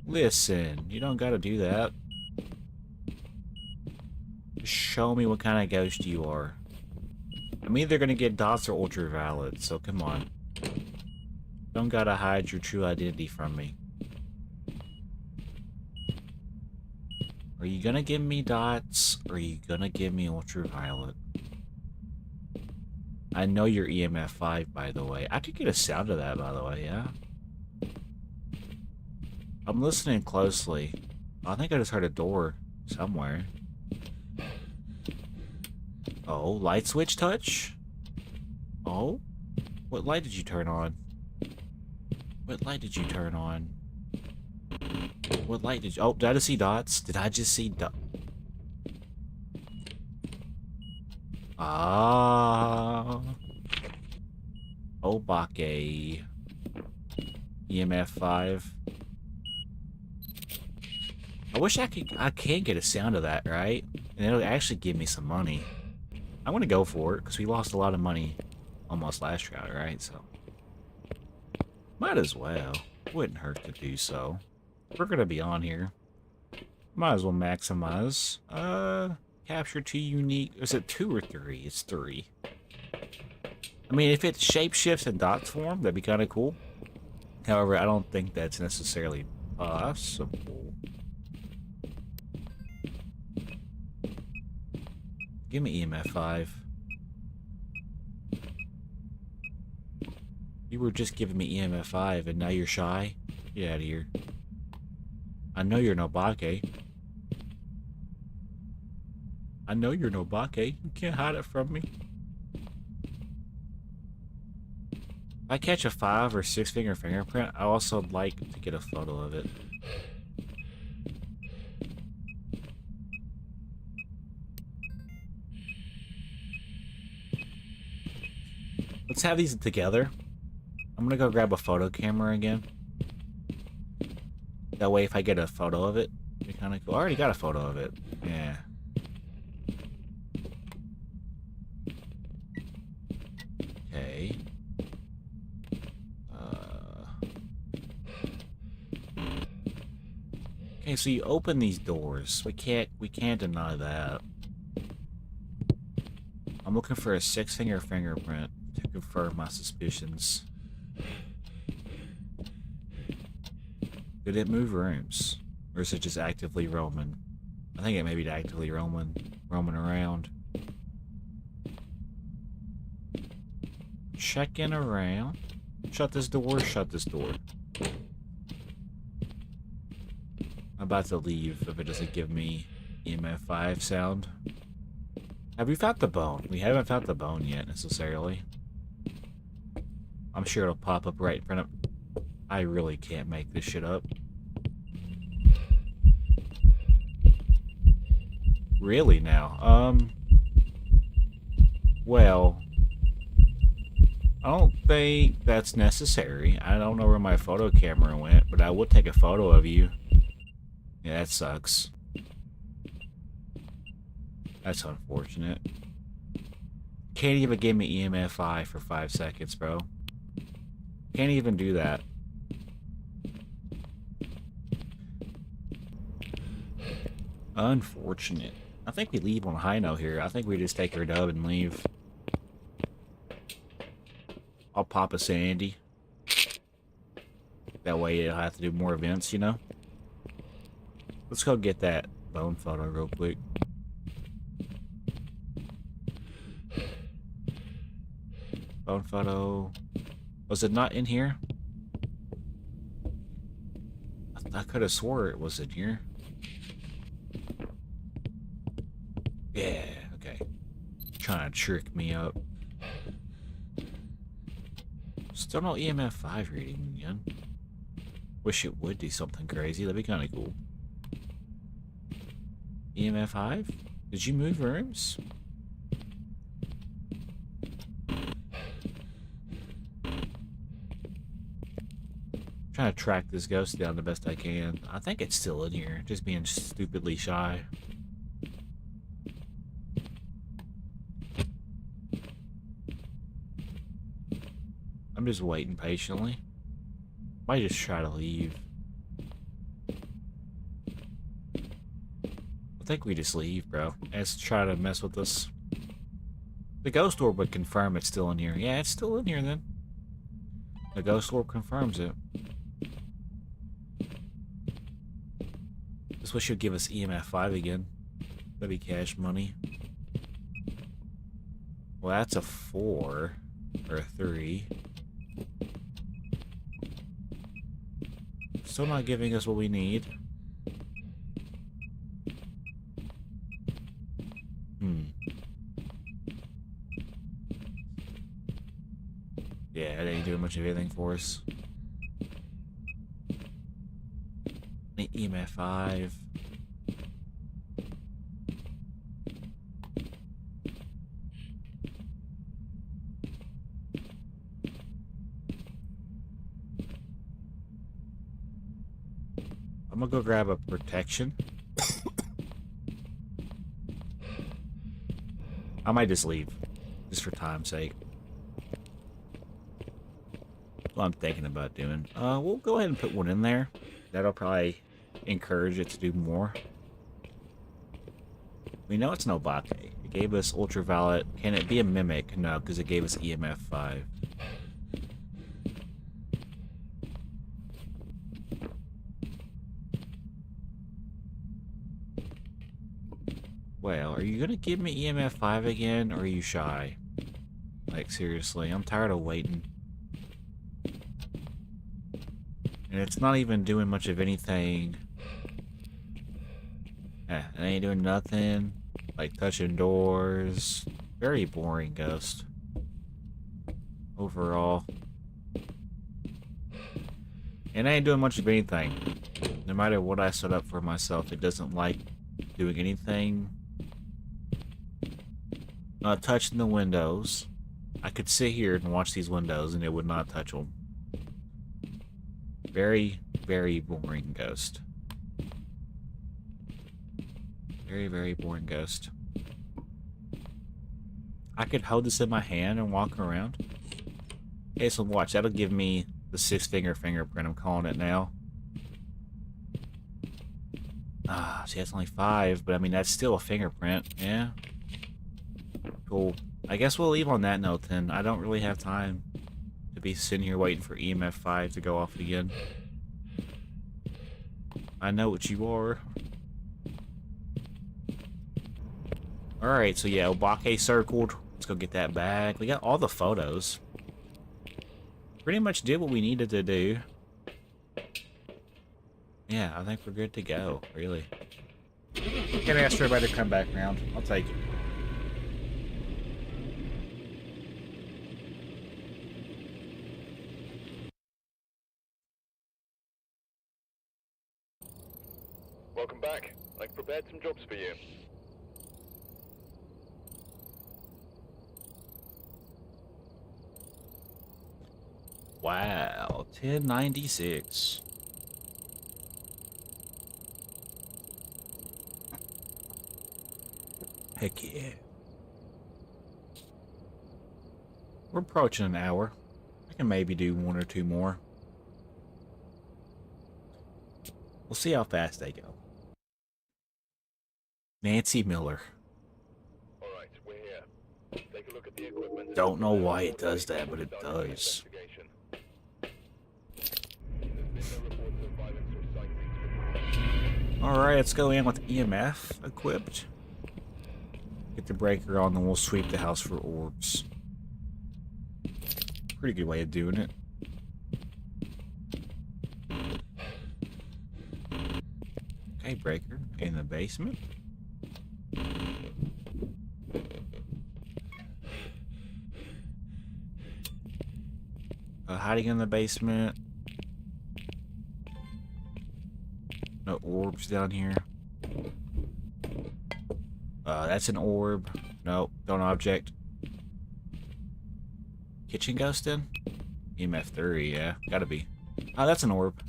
Listen, you don't gotta do that. Just shut show me what kind of ghost you are. I'm either gonna get dots or ultraviolet, so come on. Don't gotta hide your true identity from me. Are you gonna give me dots, or are you gonna give me ultraviolet? I know you're EMF 5, by the way. I could get a sound of that, by the way, yeah? I'm listening closely. I think I just heard a door somewhere. Oh, light switch touch? Oh? What light did you turn on? What light did you turn on? What light did you... Oh, did I just see dots? Did I just see dots? Ah. Obake. EMF 5. I wish I can get a sound of that, right? And it'll actually give me some money. I'm gonna go for it, because we lost a lot of money almost last round, right? So might as well. Wouldn't hurt to do so. We're gonna be on here. Might as well maximize. Capture 2 unique. Is it 2 or 3? It's 3. I mean, if it shapeshifts in dots form, that'd be kind of cool. However, I don't think that's necessarily possible. Give me EMF 5. You were just giving me EMF 5 and now you're shy? Get out of here. I know you're Nobake. I know you're Nobake. You can't hide it from me. If I catch a 5 or 6 finger fingerprint, I also like to get a photo of it. Let's have these together. I'm gonna go grab a photo camera again. That way if I get a photo of it, it'd be kinda cool. I already got a photo of it. Yeah. Okay. Okay, so you open these doors. We can't deny that. I'm looking for a 6-finger fingerprint to confirm my suspicions. Did it move rooms? Or is it just actively roaming? I think it may be actively roaming around. Checking around. Shut this door, shut this door. I'm about to leave if it doesn't give me EMF 5 sound. Have we found the bone? We haven't found the bone yet, necessarily. I'm sure it'll pop up right in front of... I really can't make this shit up. Really now? Well... I don't think that's necessary. I don't know where my photo camera went, but I would take a photo of you. Yeah, that sucks. That's unfortunate. Can't even give me EMF 5 for 5 seconds, bro. Can't even do that. Unfortunate. I think we leave on a high note here. I think we just take our dub and leave. I'll pop a Sandy. That way I'll have to do more events, you know? Let's go get that bone photo real quick. Bone photo. Was it not in here? I could have swore it was in here. Yeah, okay. Trying to trick me up. Still no EMF 5 reading again. Wish it would do something crazy. That'd be kind of cool. EMF 5? Did you move rooms? Trying to track this ghost down the best I can. I think it's still in here, just being stupidly shy. I'm just waiting patiently. Might just try to leave. I think we just leave, bro. It's try to mess with us. The ghost orb would confirm it's still in here. Yeah, it's still in here then. The ghost orb confirms it. This one should give us EMF 5 again. That'd be cash money. Well, that's a 4 or a 3. Still not giving us what we need. Yeah, it ain't doing much of anything for us. EMF 5. I'm gonna go grab a protection. I might just leave, just for time's sake. That's what I'm thinking about doing. We'll go ahead and put one in there. That'll probably encourage it to do more. We know it's no Bake. It gave us ultraviolet. Can it be a mimic? No, because it gave us EMF 5. Well, are you gonna give me EMF 5 again, or are you shy? Like, seriously, I'm tired of waiting. And it's not even doing much of anything. It ain't doing nothing. Like touching doors. Very boring ghost. Overall. And it ain't doing much of anything. No matter what I set up for myself, it doesn't like doing anything. Not touching the windows. I could sit here and watch these windows and it would not touch them. Very, very boring ghost. Very, very boring ghost. I could hold this in my hand and walk around. Okay, so watch. That'll give me the 6-finger fingerprint. I'm calling it now. See, that's only 5, but I mean, that's still a fingerprint. Yeah. Cool. I guess we'll leave on that note then. I don't really have time to be sitting here waiting for EMF 5 to go off again. I know what you are. Alright, so yeah, Obake circled. Let's go get that back. We got all the photos. Pretty much did what we needed to do. Yeah, I think we're good to go, really. Can I ask everybody to come back around? I'll take it. Welcome back. I've prepared some jobs for you. Wow, 1096. Heck yeah. We're approaching an hour. I can maybe do 1 or 2 more. We'll see how fast they go. Nancy Miller. Alright, we're here. Take a look at the equipment. Don't know why it does that, but it does. Alright, let's go in with EMF equipped. Get the breaker on, then we'll sweep the house for orbs. Pretty good way of doing it. Okay, breaker in the basement. Hiding in the basement. No orbs down here. That's an orb. Nope, don't object. Kitchen ghost in? EMF 3, yeah, gotta be. Oh, that's an orb.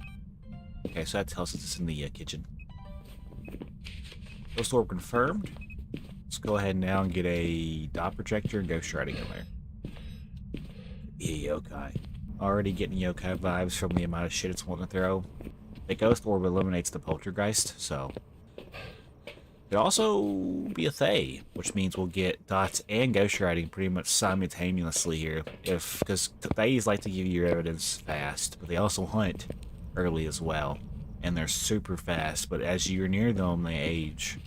Okay, so that tells us it's in the kitchen. Ghost orb confirmed. Let's go ahead now and get a dot projector and go shredding in there. Yeah, yokai. Already getting yokai vibes from the amount of shit it's wanting to throw. The ghost orb eliminates the poltergeist, so Could also be a Thay, which means we'll get dots and ghost writing pretty much simultaneously here. Because Thays like to give you evidence fast, but they also hunt early as well. And they're super fast, but as you're near them, they age.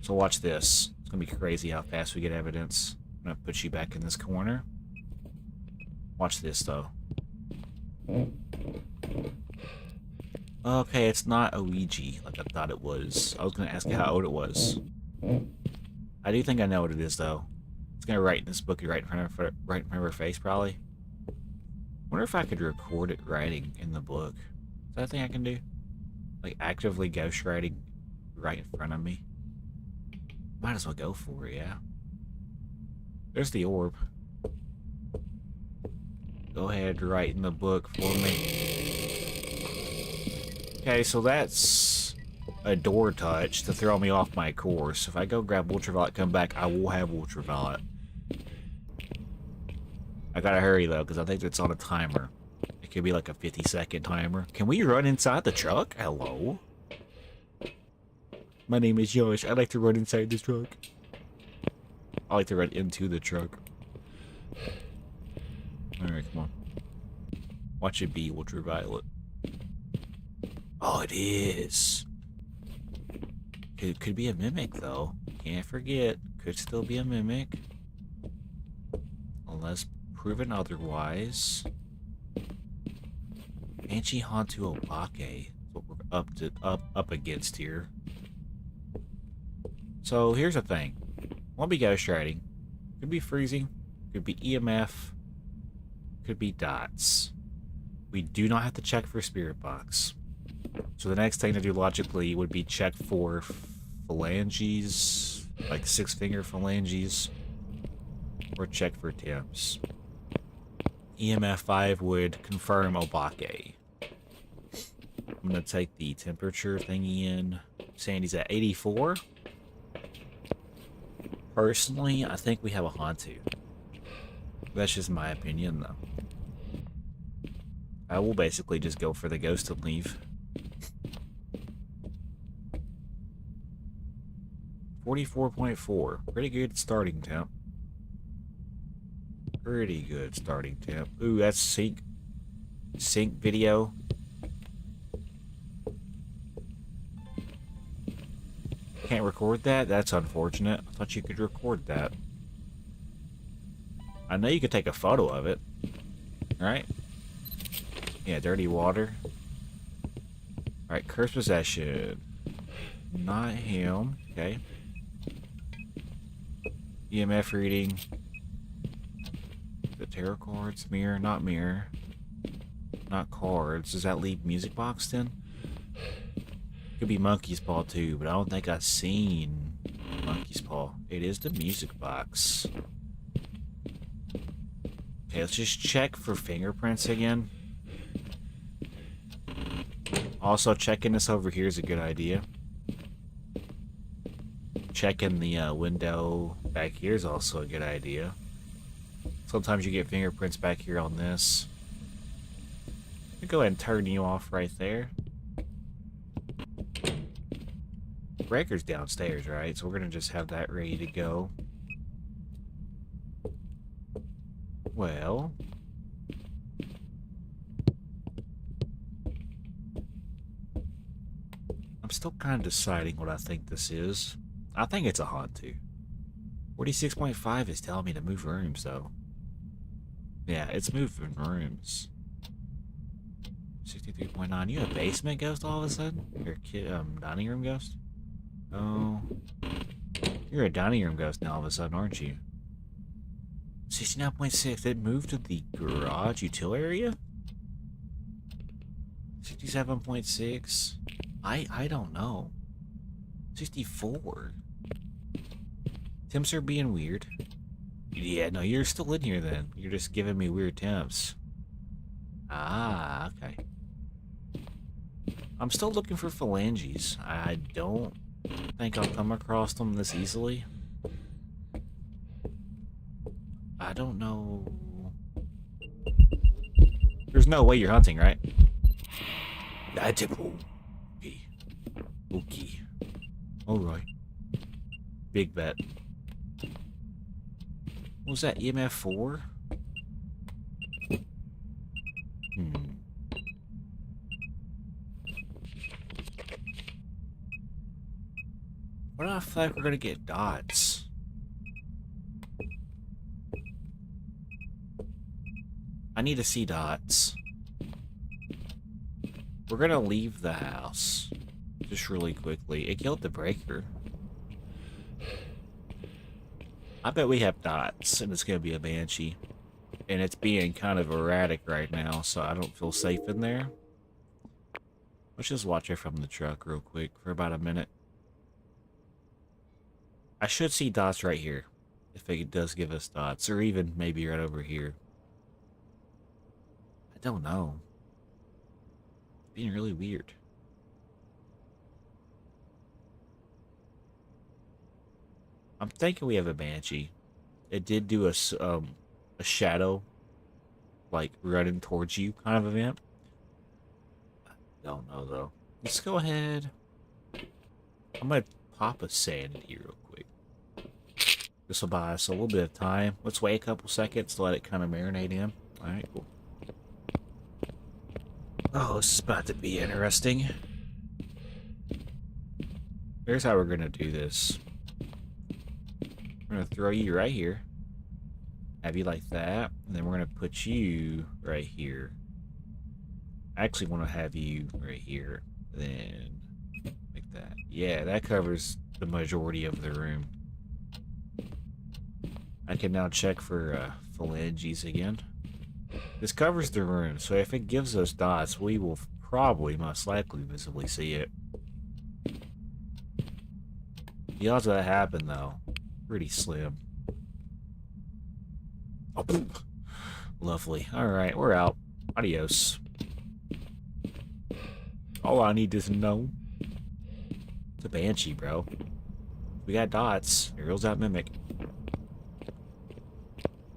So watch this. It's gonna be crazy how fast we get evidence. I'm gonna put you back in this corner. Watch this though. Okay, it's not a Ouija like I thought it was. I was gonna ask you how old it was. I do think I know what it is though. It's gonna write in this book right in front of her face probably. Wonder if I could record it writing in the book. Is that a thing I can do? Like actively ghost writing right in front of me. Might as well go for it, yeah. There's the orb. Go ahead, write in the book for me. Okay, so that's a door touch to throw me off my course. If I go grab ultraviolet, come back, I will have ultraviolet. I gotta hurry though, because I think it's on a timer. It could be like a 50-second timer. Can we run inside the truck? Hello? My name is Josh. I like to run inside this truck. I like to run into the truck. Alright, come on. Watch it be ultraviolet. Oh, it is. It could be a mimic, though. Can't forget. Could still be a mimic. Unless proven otherwise. Banshee Hantu Obake. What we're up against here. So here's the thing. Won't be ghost writing. Could be freezing. Could be EMF. Could be dots. We do not have to check for spirit box. So the next thing to do logically would be check for phalanges, like 6-finger phalanges, or check for temps. EMF 5 would confirm Obake. I'm gonna take the temperature thingy in. Sandy's at 84. Personally, I think we have a Hantu. That's just my opinion, though. I will basically just go for the ghost and leave. 44.4. Pretty good starting temp. Pretty good starting temp. Ooh, that's sync video. Can't record that? That's unfortunate. I thought you could record that. I know you could take a photo of it. Right? Yeah, dirty water. Alright, curse possession. Not him. Okay. EMF reading. The tarot cards. Mirror, not mirror. Not cards. Does that leave music box then? Could be monkey's paw too, but I don't think I've seen monkey's paw. It is the music box. Okay, let's just check for fingerprints again. Also, checking this over here is a good idea. Checking the window back here is also a good idea. Sometimes you get fingerprints back here on this. I'll go ahead and turn you off right there. Breaker's downstairs, right? So we're gonna just have that ready to go. Well, I'm still kind of deciding what I think this is. I think it's a Hantu. 46.5 is telling me to move rooms, though. Yeah, it's moving rooms. 63.9. You a basement ghost all of a sudden? You're a dining room ghost? Oh. You're a dining room ghost now all of a sudden, aren't you? 69.6. It moved to the garage utility area? 67.6. I don't know. 64. Temps are being weird. Yeah, no, you're still in here then. You're just giving me weird temps. Ah, okay. I'm still looking for phalanges. I don't think I'll come across them this easily. I don't know. There's no way you're hunting, right? Okay. Okay. Alright. Big bet. What was that, EMF 4? What do I feel like we're gonna get dots? I need to see dots. We're gonna leave the house. Just really quickly. It killed the breaker. I bet we have dots, and it's gonna be a banshee. And it's being kind of erratic right now, so I don't feel safe in there. Let's just watch it from the truck real quick for about a minute. I should see dots right here, if it does give us dots, or even maybe right over here. I don't know. It's being really weird. I'm thinking we have a banshee. It did do a shadow, like running towards you kind of event. I don't know though. Let's go ahead. I'm gonna pop a sanity real quick. This will buy us a little bit of time. Let's wait a couple seconds to let it kind of marinate in. Alright, cool. Oh, this is about to be interesting. Here's how we're gonna do this. We're gonna throw you right here. Have you like that. And then we're gonna put you right here. I actually want to have you right here. Then like that. Yeah, that covers the majority of the room. I can now check for phalanges again. This covers the room, so if it gives us dots, we will probably most likely visibly see it. The odds of that happen, though, pretty slim. Oh, lovely. Alright, we're out. Adios. All I need is know. It's a banshee, bro. We got dots. Here goes that mimic.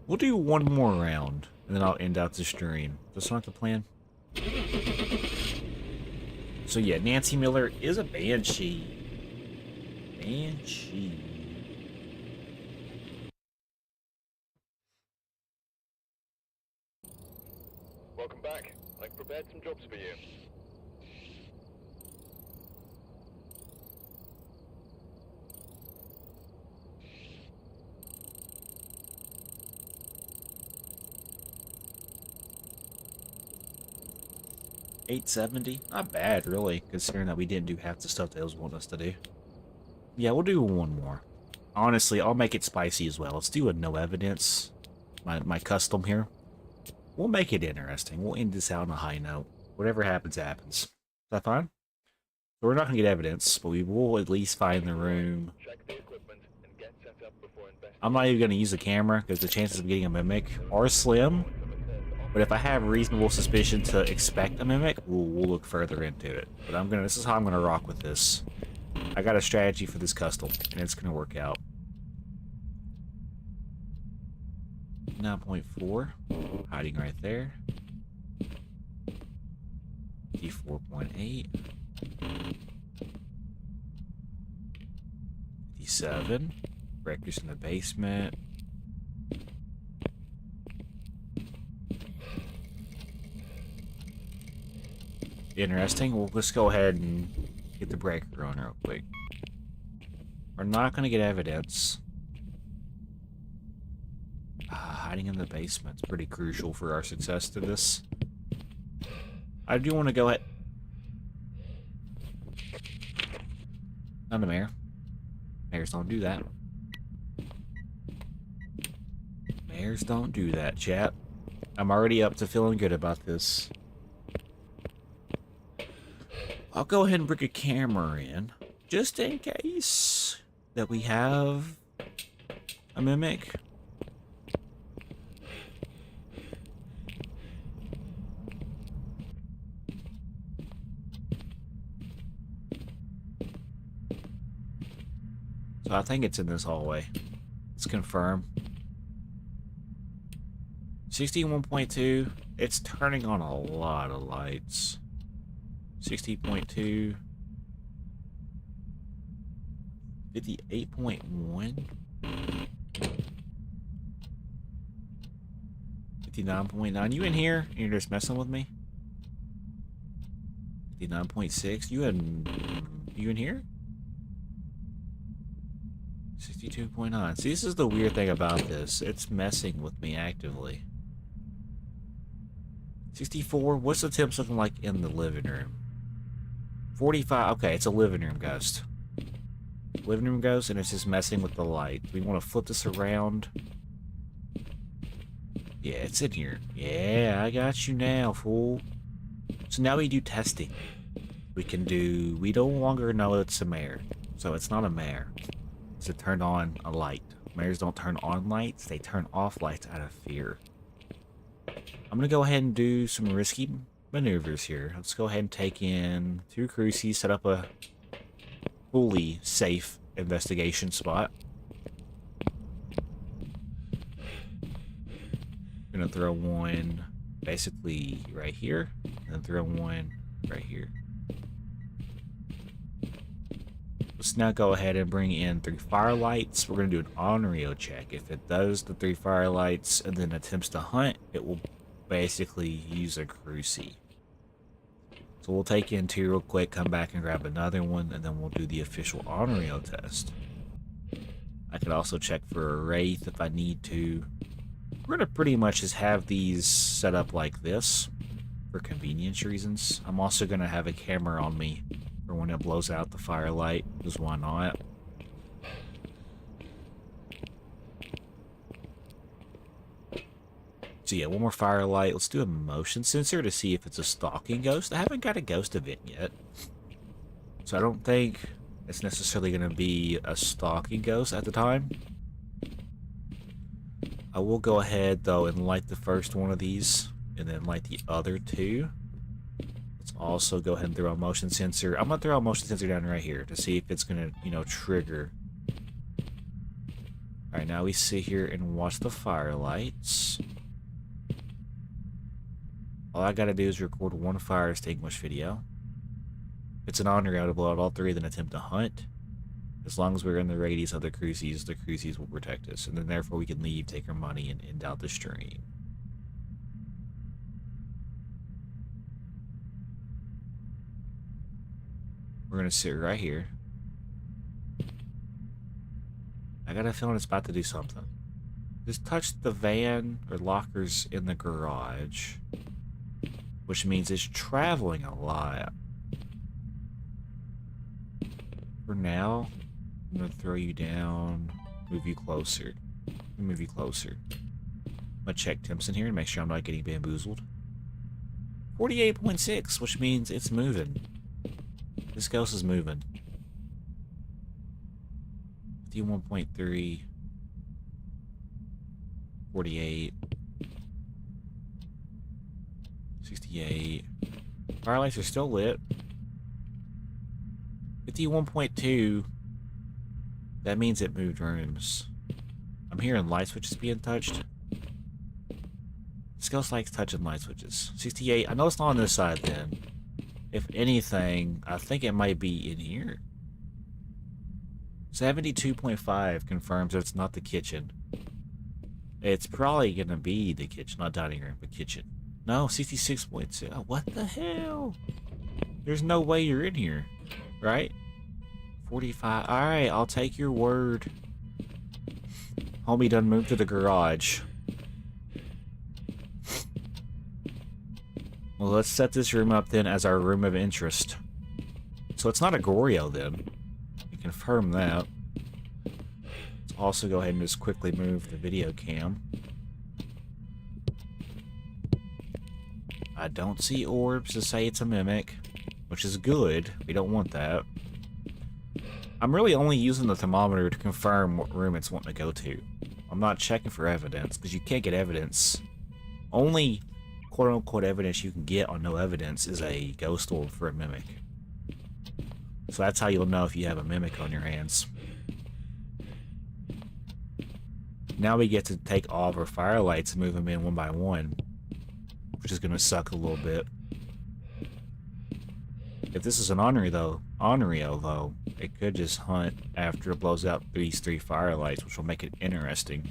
We'll do one more round, and then I'll end out the stream. That's not the plan. So yeah, Nancy Miller is a banshee. Banshee. Welcome back. I've prepared some jobs for you. $870? Not bad, really, considering that we didn't do half the stuff they was wanting us to do. Yeah, we'll do one more. Honestly, I'll make it spicy as well. Let's do a no evidence. My custom here. We'll make it interesting. We'll end this out on a high note. Whatever happens, happens. Is that fine? So we're not going to get evidence, but we will at least find the room. Check the equipment and get set up before investigating. I'm not even going to use the camera, because the chances of getting a mimic are slim. But if I have reasonable suspicion to expect a mimic, we'll look further into it. But this is how I'm gonna rock with this. I got a strategy for this custom, and it's gonna work out. 9.4, hiding right there. 54.8. 57. Breakers in the basement. Interesting. We'll just go ahead and get the breaker on real quick. We're not going to get evidence. Hiding in the basement's pretty crucial for our success to this. I do want to go ahead. Not a mayor. Mayors don't do that. Mayors don't do that, chat. I'm already up to feeling good about this. I'll go ahead and bring a camera in, just in case that we have a mimic. So I think it's in this hallway. Let's confirm. 61.2. It's turning on a lot of lights. 60.2. 58.1? 59.9. You in here? You're just messing with me? 59.6. You in here? 62.9. See, this is the weird thing about this. It's messing with me actively. 64. What's the temps looking like in the living room? 45. Okay, it's a living room ghost. Living room ghost, and it's just messing with the light. We want to flip this around. Yeah, it's in here. Yeah, I got you now, fool. So now we do testing. We no longer know it's a mare. So it's not a mare. It's to turn on a light. Mares don't turn on lights, they turn off lights out of fear. I'm gonna go ahead and do some risky maneuvers here. Let's go ahead and take in 2 crucies, set up a fully safe investigation spot. Gonna throw one basically right here, and then throw one right here. Let's now go ahead and bring in 3 firelights. We're gonna do an on-reel check. If it does the 3 firelights and then attempts to hunt, it will basically use a crucie. So we'll take in 2 real quick, come back and grab another one, and then we'll do the official on-reel test. I could also check for a wraith if I need to. We're gonna pretty much just have these set up like this for convenience reasons. I'm also gonna have a camera on me for when it blows out the firelight, because why not? So yeah, one more firelight. Let's do a motion sensor to see if it's a stalking ghost. I haven't got a ghost event yet, so I don't think it's necessarily going to be a stalking ghost at the time. I will go ahead though and light the first one of these and then light the other 2. Let's also go ahead and throw a motion sensor. I'm going to throw a motion sensor down right here to see if it's going to, you know, trigger. Alright, now we sit here and watch the firelights. All I gotta do is record 1 fire extinguish video. If it's an on-reel to blow out all 3, then attempt to hunt. As long as we're in the radius of the crucies will protect us. And then therefore we can leave, take our money, and end out the stream. We're gonna sit right here. I got a feeling it's about to do something. Just touch the van or lockers in the garage, which means it's traveling a lot. For now, I'm gonna throw you down, move you closer. Move you closer. I'm gonna check temps in here and make sure I'm not getting bamboozled. 48.6, which means it's moving. This ghost is moving. 51.3. 48. 68. Firelights are still lit. 51.2. That means it moved rooms. I'm hearing light switches being touched. This ghost likes touching light switches. 68. I know it's not on this side then. If anything, I think it might be in here. 72.5 confirms that it's not the kitchen. It's probably gonna be the kitchen, not dining room, but kitchen. No, 66.2. Oh, what the hell? There's no way you're in here, right? 45. Alright, I'll take your word. Homie done moved to the garage. Well, let's set this room up then as our room of interest. So it's not a Goryo then. We confirm that. Let's also go ahead and just quickly move the video cam. I don't see orbs to say it's a mimic, which is good. We don't want that. I'm really only using the thermometer to confirm what room it's wanting to go to. I'm not checking for evidence, because you can't get evidence. Only quote-unquote evidence you can get on no evidence is a ghost orb for a mimic. So that's how you'll know if you have a mimic on your hands. Now we get to take all of our firelights and move them in one by one, which is going to suck a little bit. If this is an honorary though, Onryo, though. It could just hunt after it blows out these 3 firelights, which will make it interesting.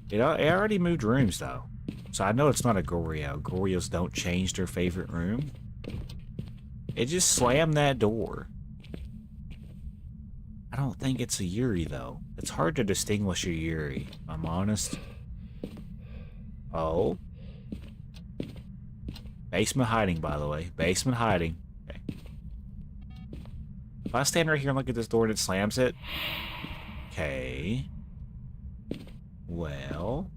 It already moved rooms, though. So I know it's not a Goryo. Goryos don't change their favorite room. It just slammed that door. I don't think it's a Yuri, though. It's hard to distinguish a Yuri, if I'm honest. Oh. Basement hiding, by the way. Basement hiding. Okay. If I stand right here and look at this door and it slams it... Okay. Well...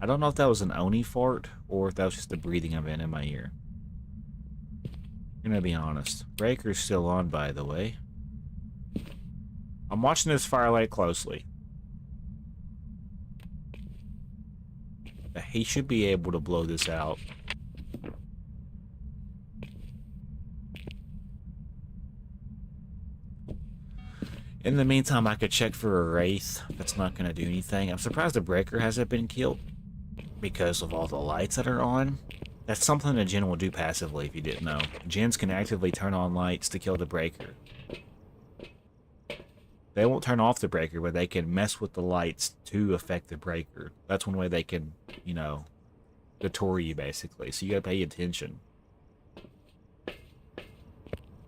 I don't know if that was an Oni fart, or if that was just the breathing of it in my ear. I'm gonna be honest. Breaker's still on, by the way. I'm watching this firelight closely. He should be able to blow this out. In the meantime, I could check for a Wraith. That's not going to do anything. I'm surprised the Breaker hasn't been killed because of all the lights that are on. That's something a Gen will do passively, if you didn't know. Gens can actively turn on lights to kill the Breaker. They won't turn off the Breaker, but they can mess with the lights to affect the Breaker. That's one way they can, you know, deter you, basically. So you gotta pay attention.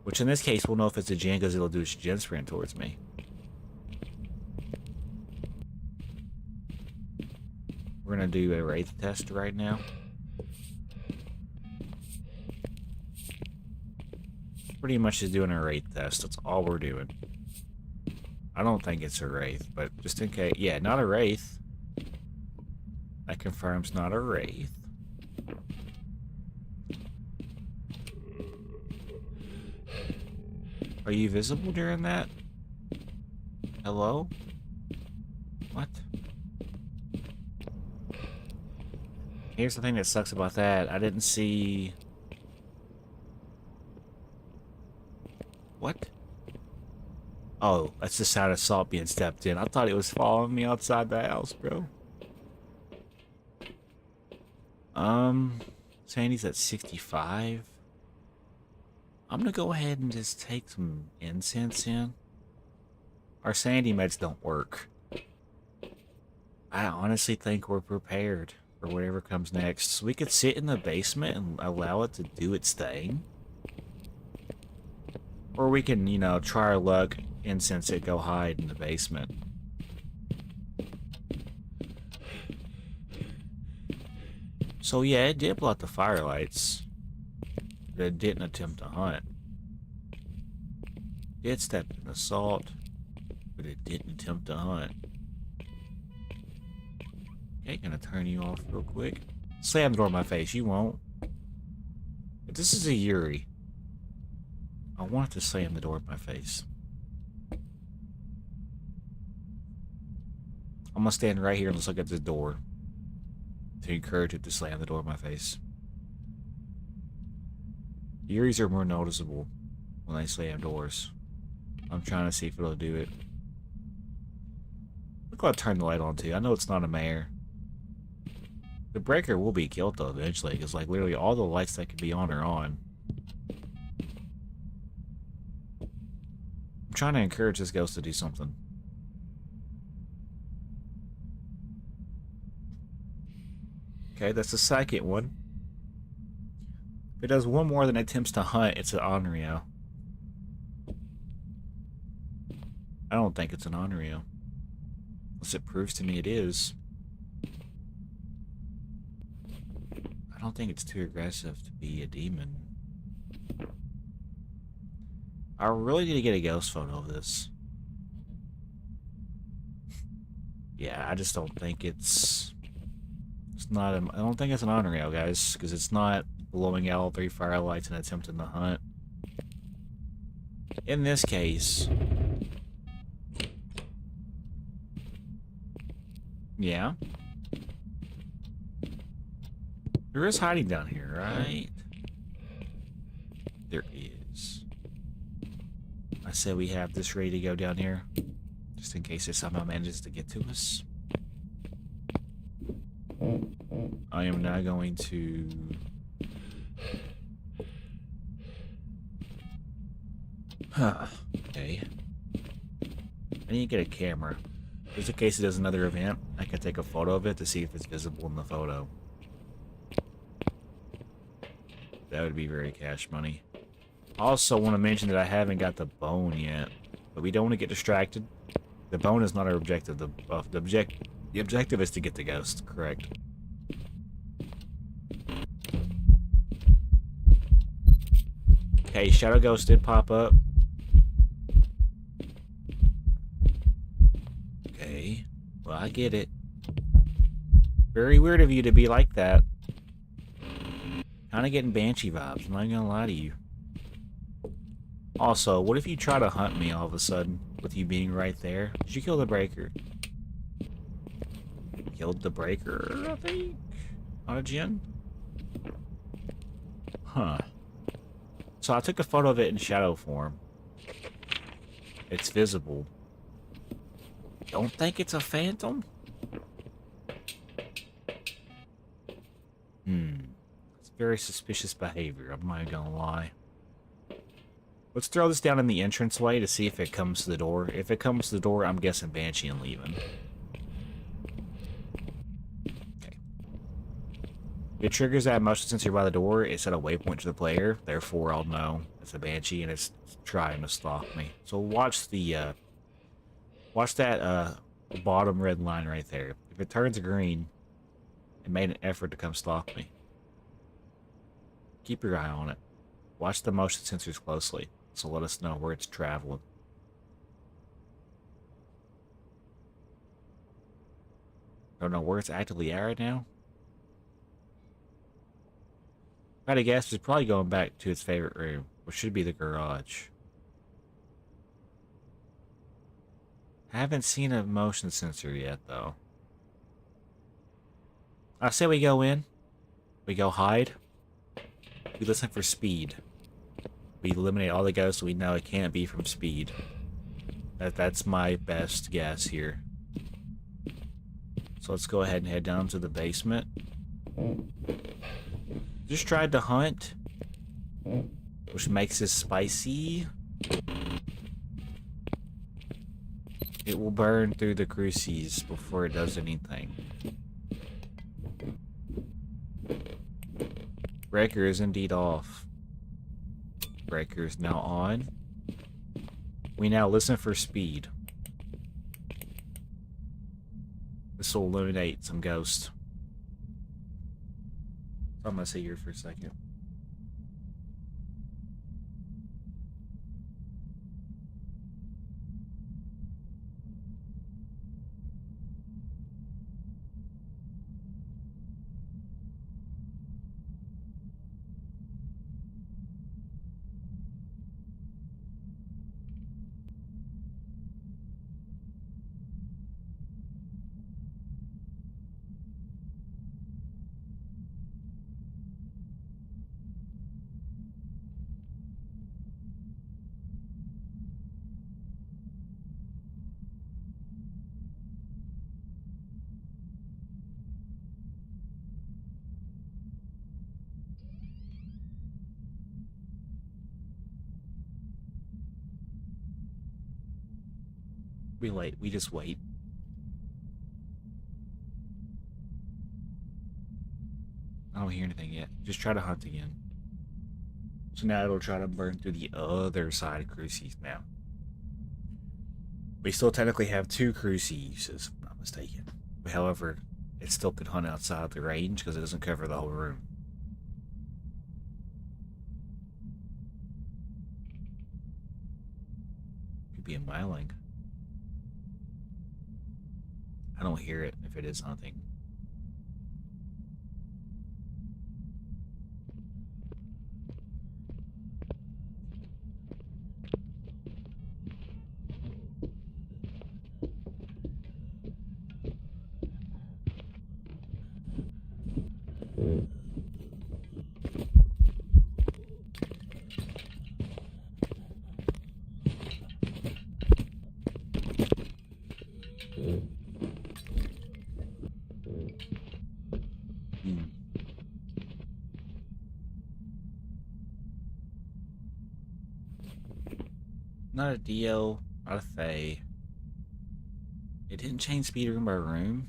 Which in this case, we'll know if it's a Gen because it'll do its Gen sprint towards me. We're gonna do a Wraith test right now. Pretty much just doing a Wraith test. That's all we're doing. I don't think it's a Wraith, but just in case. Yeah, not a Wraith. That confirms not a Wraith. Are you visible during that? Hello? What? Here's the thing that sucks about that. I didn't see... What? Oh, that's the sound of salt being stepped in. I thought it was following me outside the house, bro. Sandy's at 65. I'm gonna go ahead and just take some incense in. Our Sandy meds don't work. I honestly think we're prepared for whatever comes next. So we could sit in the basement and allow it to do its thing. Or we can, you know, try our luck, incense it, go hide in the basement. So yeah, it did blow out the firelights. But it didn't attempt to hunt. It stepped in the salt, but it didn't attempt to hunt. Okay, gonna turn you off real quick. Slam the door in my face, you won't. But this is a Yuri. I want it to slam the door in my face. I'm gonna stand right here and let's look at this door to encourage it to slam the door in my face. Yuris are more noticeable when they slam doors. I'm trying to see if it'll do it. Look, I'll turn the light on too. I know it's not a mare. The Breaker will be killed though eventually, because like literally all the lights that could be on are on. I'm trying to encourage this ghost to do something. Okay, that's the second one. If it does one more than attempts to hunt, it's an Onryo. I don't think it's an Onryo. Unless it proves to me it is. I don't think it's too aggressive to be a demon. I really need to get a ghost photo of this. Yeah, I just don't think it's not a, I don't think it's an Onryo, guys, because it's not blowing out all 3 firelights and attempting to hunt. In this case, yeah, there is hiding down here, right? There is. I say we have this ready to go down here, just in case it somehow manages to get to us. I am now going to... Okay. I need to get a camera. Just in case it does another event, I can take a photo of it to see if it's visible in the photo. That would be very cash money. Also want to mention that I haven't got the bone yet, but we don't want to get distracted. The bone is not our objective. The objective is to get the ghost, correct? Okay, Shadow Ghost did pop up. Okay, well, I get it. Very weird of you to be like that. Kind of getting Banshee vibes, I'm not gonna lie to you. Also, what if you try to hunt me all of a sudden, with you being right there? Did you kill the breaker? Killed the breaker, I think? On a gen? Huh. So I took a photo of it in shadow form. It's visible. Don't think it's a phantom? It's very suspicious behavior, I'm not gonna lie. Let's throw this down in the entranceway to see if it comes to the door. If it comes to the door, I'm guessing Banshee and leaving. Okay. If it triggers that motion sensor by the door, it set a waypoint to the player. Therefore, I'll know it's a Banshee and it's trying to stalk me. So watch the, watch that, bottom red line right there. If it turns green, it made an effort to come stalk me. Keep your eye on it. Watch the motion sensors closely, so let us know where it's traveling. Don't know where it's actively at right now. If I had to guess, it's probably going back to its favorite room, which should be the garage. Haven't seen a motion sensor yet, though. I say we go in. We go hide. We listen for speed. We eliminate all the ghosts we know it can't be from speed. That's my best guess here. So let's go ahead and head down to the basement. Just tried to hunt, which makes this spicy. It will burn through the cruces before it does anything. Breaker is indeed off. Breaker is now on. We now listen for speed. This will eliminate some ghosts. I'm gonna sit here for a second. We wait. We just wait. I don't hear anything yet. Just try to hunt again. So now it'll try to burn through the other side of cruces now. We still technically have 2 cruces, if I'm not mistaken. But however, it still could hunt outside the range because it doesn't cover the whole room. Could be a miling. I don't hear it if it is hunting. Not a Dio, not a Fae. It didn't change speed room by room.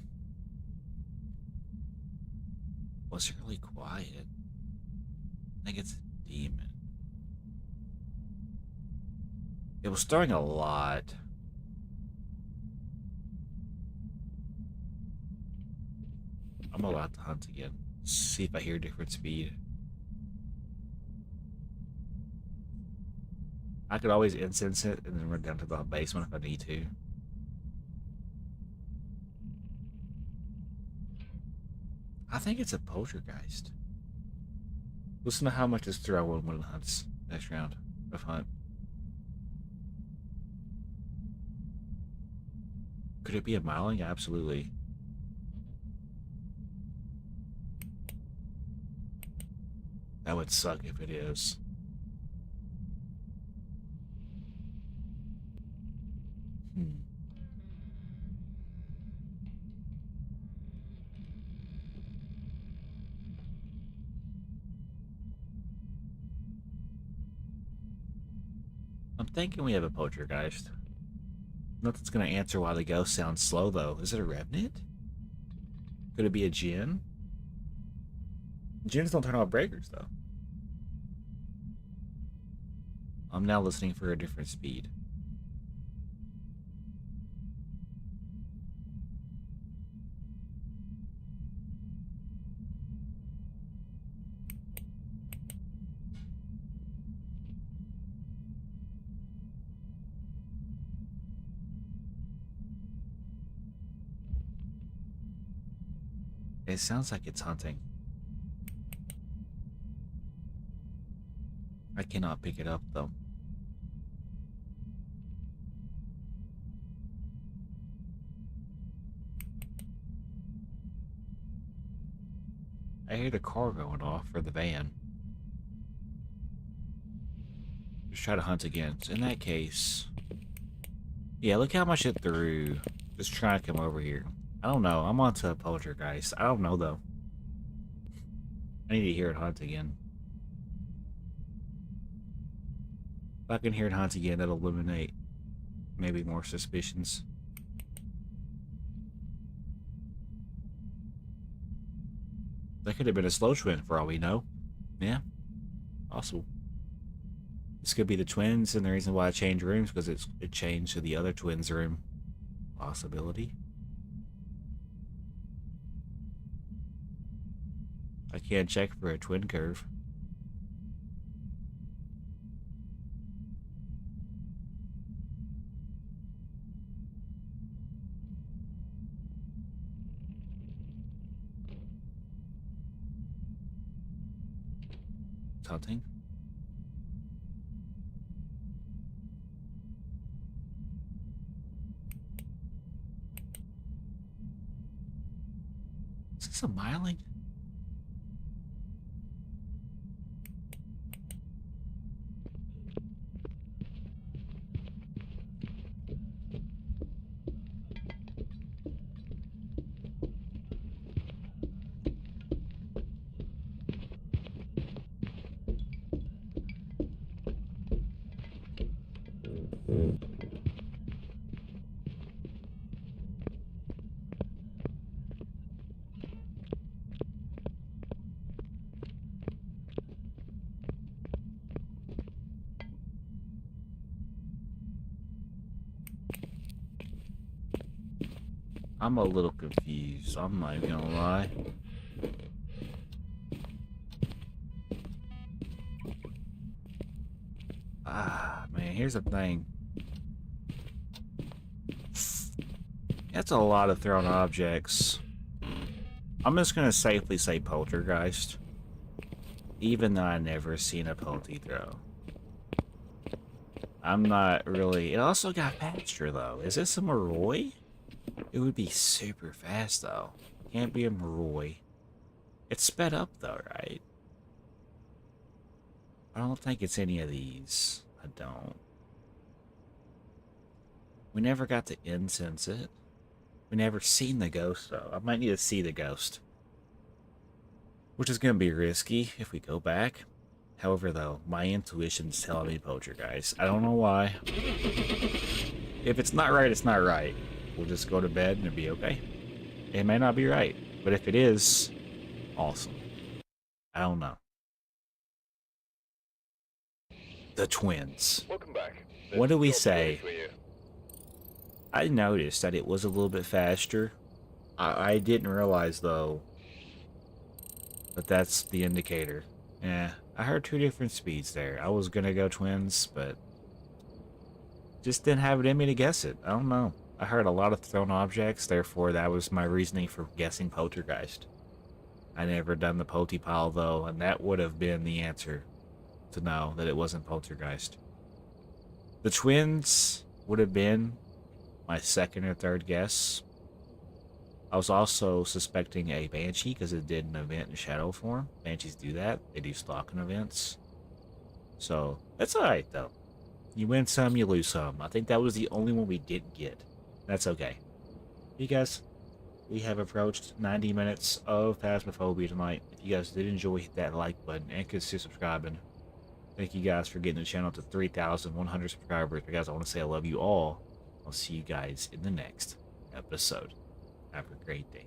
Was it really quiet? I think it's a demon. It was throwing a lot. I'm allowed to hunt again. See if I hear different speed. I could always incense it and then run down to the basement if I need to. I think it's a poltergeist. Listen to how much this throw when it hunts next round of hunt. Could it be a miling? Absolutely. That would suck if it is. I'm thinking we have a poltergeist. Nothing's gonna answer why the ghost sounds slow though. Is it a revenant? Could it be a djinn? Djinns don't turn off breakers though. I'm now listening for a different speed. It sounds like it's hunting. I cannot pick it up though. I hear the car going off for the van. Just try to hunt again. So in that case, yeah, look how much it threw. Just trying to come over here. I don't know. I'm onto a poltergeist. I don't know though. I need to hear it hunt again. If I can hear it hunt again, that'll eliminate maybe more suspicions. That could have been a slow twin for all we know. Yeah. Awesome. This could be the twins, and the reason why I changed rooms because it changed to the other twins' room. Possibility. I can't check for a twin curve. Hunting. Is this a miling? I'm a little confused. I'm not even gonna lie. Ah, man, here's the thing. That's a lot of thrown objects. I'm just gonna safely say poltergeist. Even though I never seen a polty throw. I'm not really... It also got faster though. Is this a Maroi? It would be super fast though. Can't be a Maroi. It's sped up though, right? I don't think it's any of these. I don't. We never got to incense it. We never seen the ghost though. I might need to see the ghost. Which is going to be risky if we go back. However, though, my intuition's telling me poltergeist. I don't know why. If it's not right, it's not right. We'll just go to bed and it'll be okay. It may not be right, but if it is, awesome. I don't know. The twins. Welcome back. What do we Job say? for you. I noticed that it was a little bit faster. I didn't realize, though, that that's the indicator. Yeah, I heard 2 different speeds there. I was gonna go twins, but just didn't have it in me to guess it. I don't know. I heard a lot of thrown objects, therefore that was my reasoning for guessing poltergeist. I never done the Poti pile, though, and that would have been the answer to know that it wasn't poltergeist. The twins would have been my second or third guess. I was also suspecting a banshee because it did an event in shadow form. Banshees do that. They do stalking events. So that's alright, though. You win some, you lose some. I think that was the only one we didn't get. That's okay. You guys, we have approached 90 minutes of Phasmophobia tonight. If you guys did enjoy, hit that like button and consider subscribing. Thank you guys for getting the channel to 3,100 subscribers. But guys, I want to say I love you all. I'll see you guys in the next episode. Have a great day.